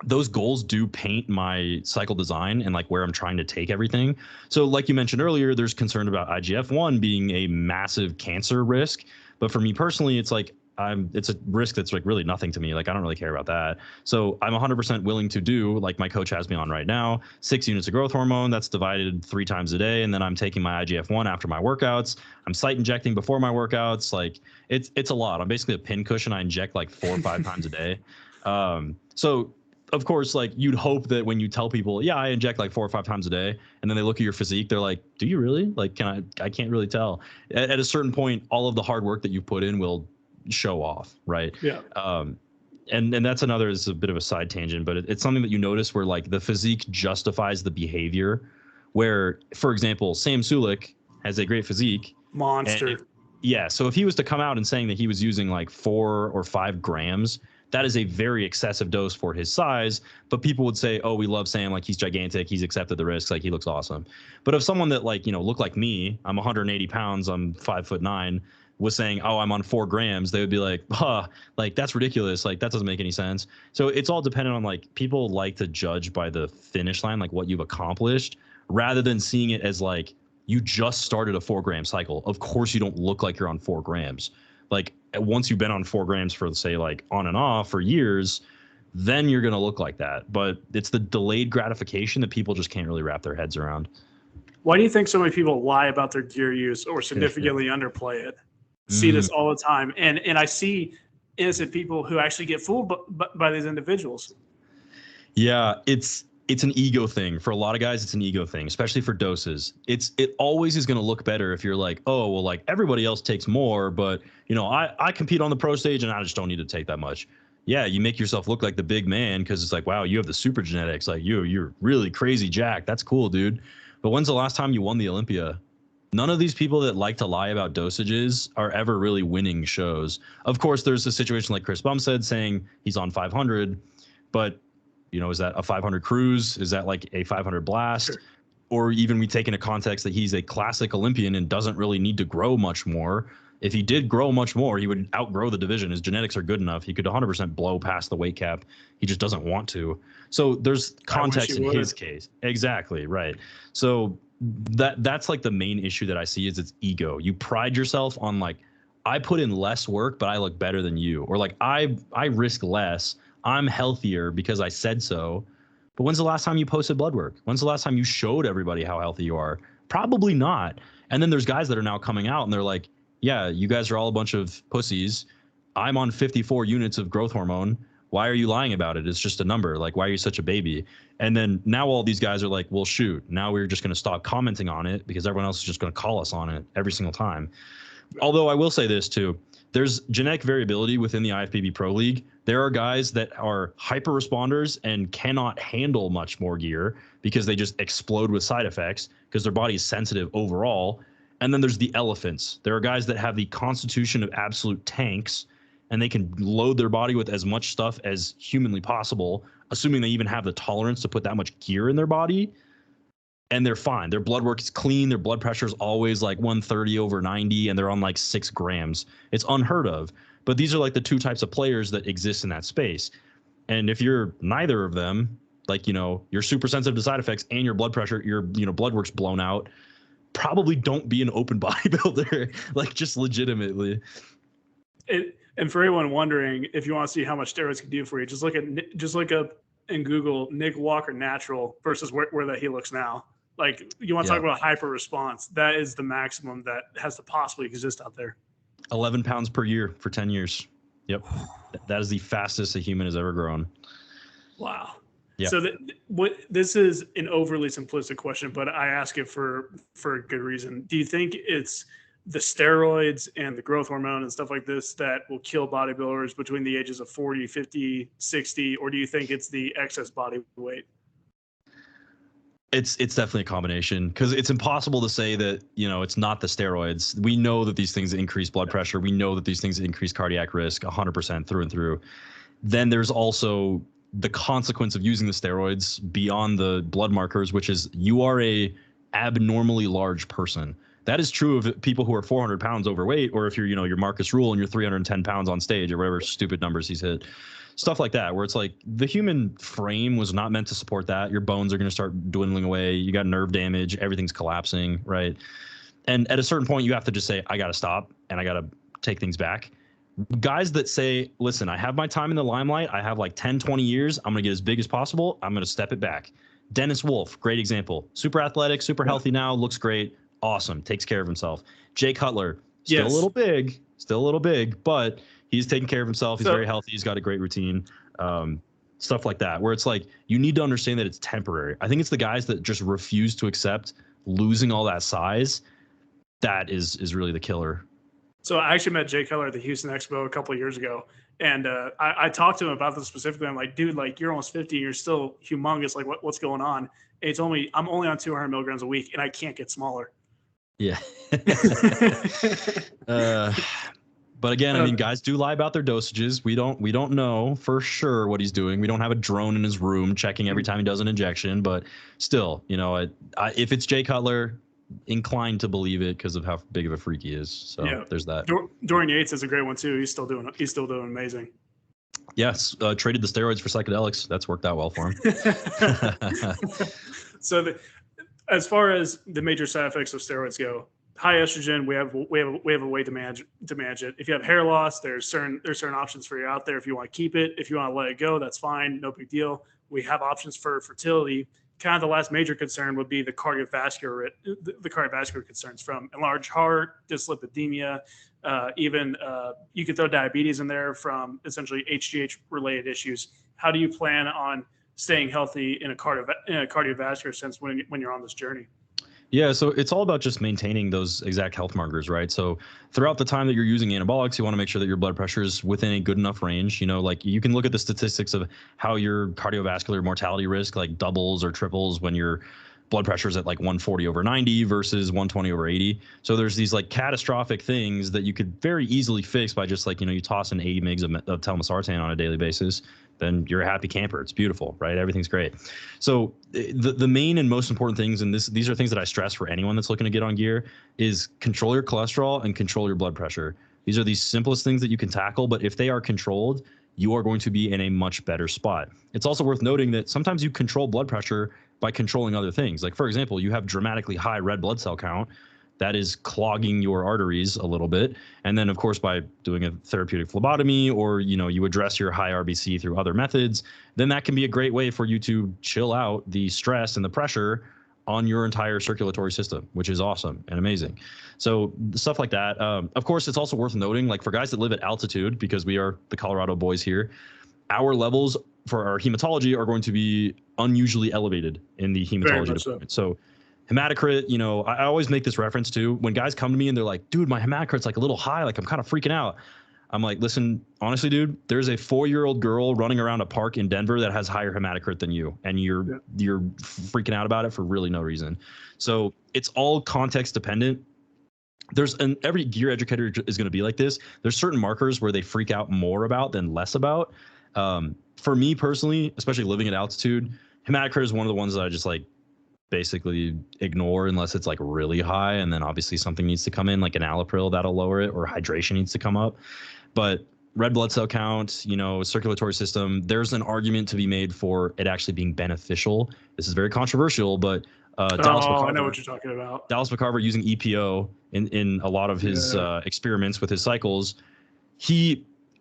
those goals do paint my cycle design and like where I'm trying to take everything. So like you mentioned earlier, there's concern about IGF-1 being a massive cancer risk. But for me personally, it's like it's a risk that's like really nothing to me. Like I don't really care about that. So I'm 100% willing to do, like my coach has me on right now, 6 units of growth hormone that's divided 3 times a day. And then I'm taking my IGF-1 after my workouts. I'm site injecting before my workouts. Like it's a lot. I'm basically a pin cushion. I inject like 4 or 5 times a day. So of course, like you'd hope that when you tell people, yeah, I inject like 4 or 5 times a day, and then they look at your physique, they're like, do you really? Like, I can't really tell. At a certain point, all of the hard work that you put in will show off. Right. Yeah. And that's another, is a bit of a side tangent, but it's something that you notice where like the physique justifies the behavior, where, for example, Sam Sulek has a great physique. Monster. Yeah. So if he was to come out and saying that he was using like 4 or 5 grams, that is a very excessive dose for his size, but people would say, oh, we love Sam, like he's gigantic, he's accepted the risks, like he looks awesome. But if someone that like, you know, looked like me, I'm 180 pounds, I'm 5'9", was saying, oh, I'm on 4 grams, they would be like, huh, like that's ridiculous, like that doesn't make any sense. So it's all dependent on like, people like to judge by the finish line, like what you've accomplished, rather than seeing it as like, you just started a 4-gram cycle. Of course you don't look like you're on 4 grams. Like once you've been on 4 grams for, say, like on and off for years, then you're going to look like that. But it's the delayed gratification that people just can't really wrap their heads around. Why do you think so many people lie about their gear use or significantly underplay it? See this all the time. And I see innocent people who actually get fooled by these individuals. Yeah, it's an ego thing. For a lot of guys, it's an ego thing, especially for doses. It always is going to look better if you're like, oh, well, like everybody else takes more, but you know, I compete on the pro stage and I just don't need to take that much. Yeah, you make yourself look like the big man because it's like, wow, you have the super genetics. Like you're really crazy jacked. That's cool, dude. But when's the last time you won the Olympia? None of these people that like to lie about dosages are ever really winning shows. Of course, there's a situation like Chris Bumstead saying he's on 500, but you know, is that a 500 cruise? Is that like a 500 blast? Sure. Or even we take into context that he's a classic Olympian and doesn't really need to grow much more. If he did grow much more, he would outgrow the division. His genetics are good enough. He could 100% blow past the weight cap. He just doesn't want to. So there's context in his case. Exactly, right. So that's like the main issue that I see is it's ego. You pride yourself on like, I put in less work, but I look better than you. Or like I risk less. I'm healthier because I said so. But when's the last time you posted blood work? When's the last time you showed everybody how healthy you are? Probably not. And then there's guys that are now coming out and they're like, yeah, you guys are all a bunch of pussies. I'm on 54 units of growth hormone. Why are you lying about it? It's just a number. Like, why are you such a baby? And then now all these guys are like, well, shoot, now we're just going to stop commenting on it because everyone else is just going to call us on it every single time. Although I will say this too, there's genetic variability within the IFBB Pro League. There are guys that are hyper responders and cannot handle much more gear because they just explode with side effects because their body is sensitive overall. And then there's the elephants. There are guys that have the constitution of absolute tanks and they can load their body with as much stuff as humanly possible, assuming they even have the tolerance to put that much gear in their body. And they're fine. Their blood work is clean. Their blood pressure is always like 130/90, and they're on like 6 grams. It's unheard of. But these are like the 2 types of players that exist in that space. And if you're neither of them, like, you know, you're super sensitive to side effects and your blood pressure, your, you know, blood work's blown out, probably don't be an open bodybuilder, like just legitimately. And for anyone wondering, if you want to see how much steroids can do for you, just look up in Google Nick Walker natural versus where that he looks now. Like, you want to talk about hyper response? That is the maximum that has to possibly exist out there. 11 pounds per year for 10 years. Yep. That is the fastest a human has ever grown. Wow. Yeah. So this is an overly simplistic question, but I ask it for a good reason. Do you think it's the steroids and the growth hormone and stuff like this that will kill bodybuilders between the ages of 40, 50, 60, or do you think it's the excess body weight? It's definitely a combination because it's impossible to say that, you know, it's not the steroids. We know that these things increase blood pressure. We know that these things increase cardiac risk 100% through and through. Then there's also the consequence of using the steroids beyond the blood markers, which is you are a abnormally large person. That is true of people who are 400 pounds overweight, or if you're, your Marcus Rule and you're 310 pounds on stage or whatever stupid numbers he's hit. Stuff like that, where it's like the human frame was not meant to support that. Your bones are going to start dwindling away. You got nerve damage. Everything's collapsing, right? And at a certain point, you have to just say, I got to stop and I got to take things back. Guys that say, listen, I have my time in the limelight. I have like 10, 20 years. I'm going to get as big as possible. I'm going to step it back. Dennis Wolf, great example. Super athletic, super healthy now, looks great. Awesome. Takes care of himself. Jay Cutler, still a little big, but he's taking care of himself. He's very healthy. He's got a great routine. Stuff like that, where it's like, you need to understand that it's temporary. I think it's the guys that just refuse to accept losing all that size. That is really the killer. So I actually met Jay Cutler at the Houston Expo a couple of years ago. And I talked to him about this specifically. I'm like, dude, like, you're almost 50 and you're still humongous. Like, what's going on? And he told me, I'm only on 200 milligrams a week and I can't get smaller. Yeah. But again, I mean, guys do lie about their dosages. We don't know for sure what he's doing. We don't have a drone in his room checking every time he does an injection. But still, if it's Jay Cutler, inclined to believe it because of how big of a freak he is. So there's that. Dorian Yates is a great one too. He's still doing amazing. Yes, traded the steroids for psychedelics. That's worked out well for him. So as far as the major side effects of steroids go, high estrogen, we have a way to manage it. If you have hair loss, there's certain options for you out there. If you want to keep it, if you want to let it go, that's fine, no big deal. We have options for fertility. Kind of the last major concern would be the cardiovascular concerns, from enlarged heart, dyslipidemia, even you could throw diabetes in there from essentially HGH related issues. How do you plan on staying healthy in a cardiovascular sense when you're on this journey? Yeah, so it's all about just maintaining those exact health markers, right? So throughout the time that you're using anabolics, you want to make sure that your blood pressure is within a good enough range. Like you can look at the statistics of how your cardiovascular mortality risk like doubles or triples when your blood pressure is at like 140 over 90 versus 120 over 80. So there's these like catastrophic things that you could very easily fix by just like, you toss in 80 mgs of telmisartan on a daily basis. Then you're a happy camper. It's beautiful, right? Everything's great. So the main and most important things, and these are things that I stress for anyone that's looking to get on gear, is control your cholesterol and control your blood pressure. These are the simplest things that you can tackle, but if they are controlled, you are going to be in a much better spot. It's also worth noting that sometimes you control blood pressure by controlling other things. Like, for example, you have dramatically high red blood cell count. That is clogging your arteries a little bit. And then, of course, by doing a therapeutic phlebotomy, or, you address your high RBC through other methods, then that can be a great way for you to chill out the stress and the pressure on your entire circulatory system, which is awesome and amazing. So stuff like that. Of course, it's also worth noting, like for guys that live at altitude, because we are the Colorado boys here, our levels for our hematology are going to be unusually elevated in the hematology department. So hematocrit, I always make this reference to when guys come to me and they're like, dude, my hematocrit's like a little high. Like I'm kind of freaking out. I'm like, listen, honestly, dude, there's a 4-year-old girl running around a park in Denver that has higher hematocrit than you. And you're freaking out about it for really no reason. So it's all context dependent. Every gear educator is going to be like this. There's certain markers where they freak out more about than less about. For me personally, especially living at altitude, hematocrit is one of the ones that I just like basically ignore unless it's like really high, and then obviously something needs to come in, like an Alapril, that'll lower it, or hydration needs to come up. But red blood cell count, circulatory system, there's an argument to be made for it actually being beneficial. This is very controversial, but Dallas McCarver, I know what you're talking about. Dallas McCarver, using EPO in a lot of his experiments with his cycles,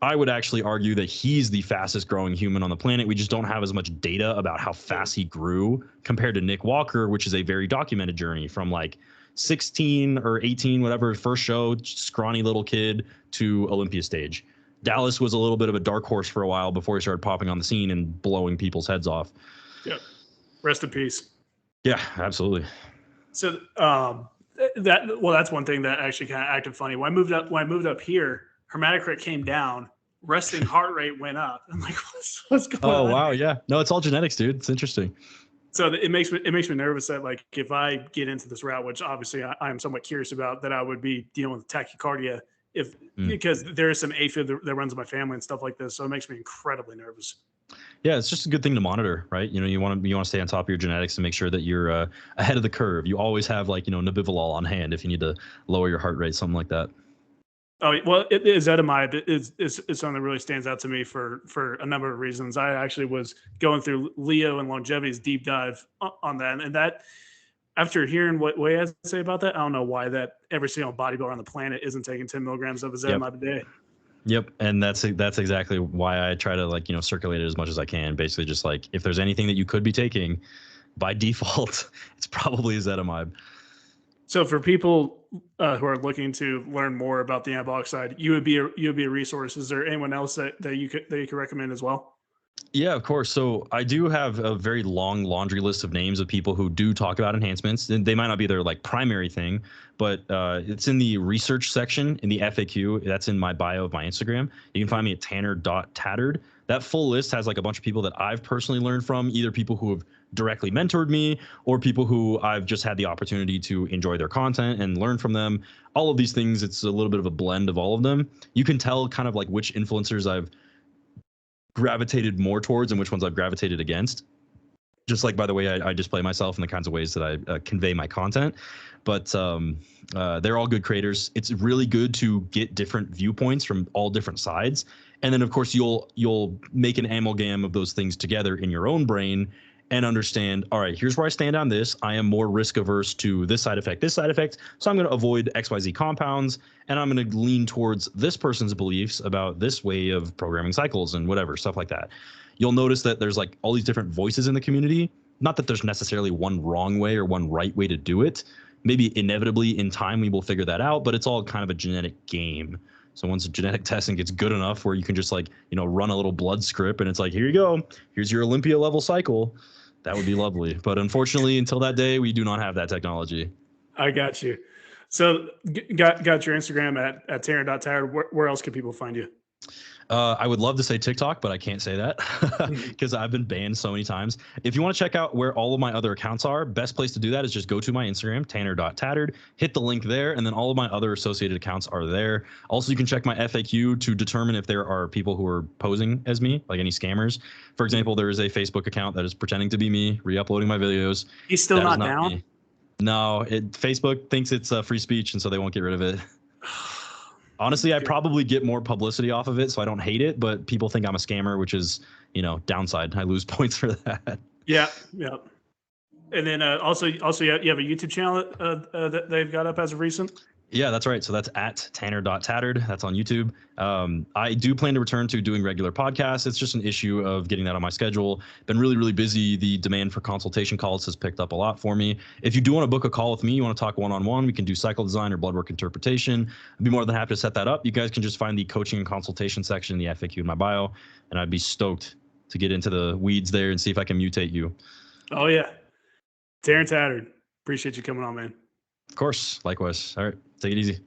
I would actually argue that he's the fastest growing human on the planet. We just don't have as much data about how fast he grew compared to Nick Walker, which is a very documented journey from like 16 or 18, whatever, first show, scrawny little kid to Olympia stage. Dallas was a little bit of a dark horse for a while before he started popping on the scene and blowing people's heads off. Yeah. Rest in peace. Yeah, absolutely. So that's one thing that actually kind of acted funny. When I moved up here, hematocrit came down, resting heart rate went up. I'm like, what's going on? Oh wow, yeah. No, it's all genetics, dude. It's interesting. So it makes me nervous that like if I get into this route, which obviously I am somewhat curious about, that I would be dealing with tachycardia because there is some AFib that runs in my family and stuff like this. So it makes me incredibly nervous. Yeah, it's just a good thing to monitor, right? You want to stay on top of your genetics and make sure that you're ahead of the curve. You always have like Nabivolol on hand if you need to lower your heart rate, something like that. Oh well, it is etomide. It's something that really stands out to me for a number of reasons. I actually was going through Leo and Longevity's deep dive on that, and that after hearing what Way has to say about that, I don't know why that every single bodybuilder on the planet isn't taking 10 milligrams of Yep. ezetimibe a day. Yep, and that's exactly why I try to like circulate it as much as I can. Basically, just like if there's anything that you could be taking, by default, it's probably ezetimibe. So for people who are looking to learn more about the anabolic side, you would be a resource. Is there anyone else that you could recommend as well? Yeah, of course. So I do have a very long laundry list of names of people who do talk about enhancements. And they might not be their like primary thing, but it's in the research section in the FAQ. That's in my bio of my Instagram. You can find me at Tanner.Tattered. That full list has like a bunch of people that I've personally learned from, either people who have directly mentored me or people who I've just had the opportunity to enjoy their content and learn from them. All of these things, it's a little bit of a blend of all of them. You can tell kind of like which influencers I've gravitated more towards and which ones I've gravitated against, just like by the way I display myself and the kinds of ways that I convey my content. But they're all good creators. It's really good to get different viewpoints from all different sides, and then of course you'll make an amalgam of those things together in your own brain and understand, all right, here's where I stand on this. I am more risk averse to this side effect, so I'm going to avoid XYZ compounds, and I'm going to lean towards this person's beliefs about this way of programming cycles and whatever, stuff like that. You'll notice that there's like all these different voices in the community. Not that there's necessarily one wrong way or one right way to do it. Maybe inevitably in time we will figure that out, but it's all kind of a genetic game. So once genetic testing gets good enough where you can just like, run a little blood script and it's like, here you go, here's your Olympia level cycle. That would be lovely. But unfortunately, until that day, we do not have that technology. I got you. So got your Instagram at Tanner.Tattered. Where else can people find you? I would love to say TikTok, but I can't say that because I've been banned so many times. If you want to check out where all of my other accounts are, best place to do that is just go to my Instagram, Tanner.Tattered, hit the link there, and then all of my other associated accounts are there. Also, you can check my FAQ to determine if there are people who are posing as me, like any scammers. For example, there is a Facebook account that is pretending to be me, re-uploading my videos. He's still That is not down? me. No, Facebook thinks it's free speech, and so they won't get rid of it. Honestly, I probably get more publicity off of it, so I don't hate it, but people think I'm a scammer, which is, downside. I lose points for that. Yeah. And then also you have a YouTube channel that they've got up as of recent. Yeah, that's right. So that's at Tanner.Tattered. That's on YouTube. I do plan to return to doing regular podcasts. It's just an issue of getting that on my schedule. Been really, really busy. The demand for consultation calls has picked up a lot for me. If you do want to book a call with me, you want to talk one-on-one, we can do cycle design or blood work interpretation. I'd be more than happy to set that up. You guys can just find the coaching and consultation section in the FAQ in my bio, and I'd be stoked to get into the weeds there and see if I can mutate you. Oh, yeah. Tanner.Tattered. Appreciate you coming on, man. Of course. Likewise. All right. Take it easy.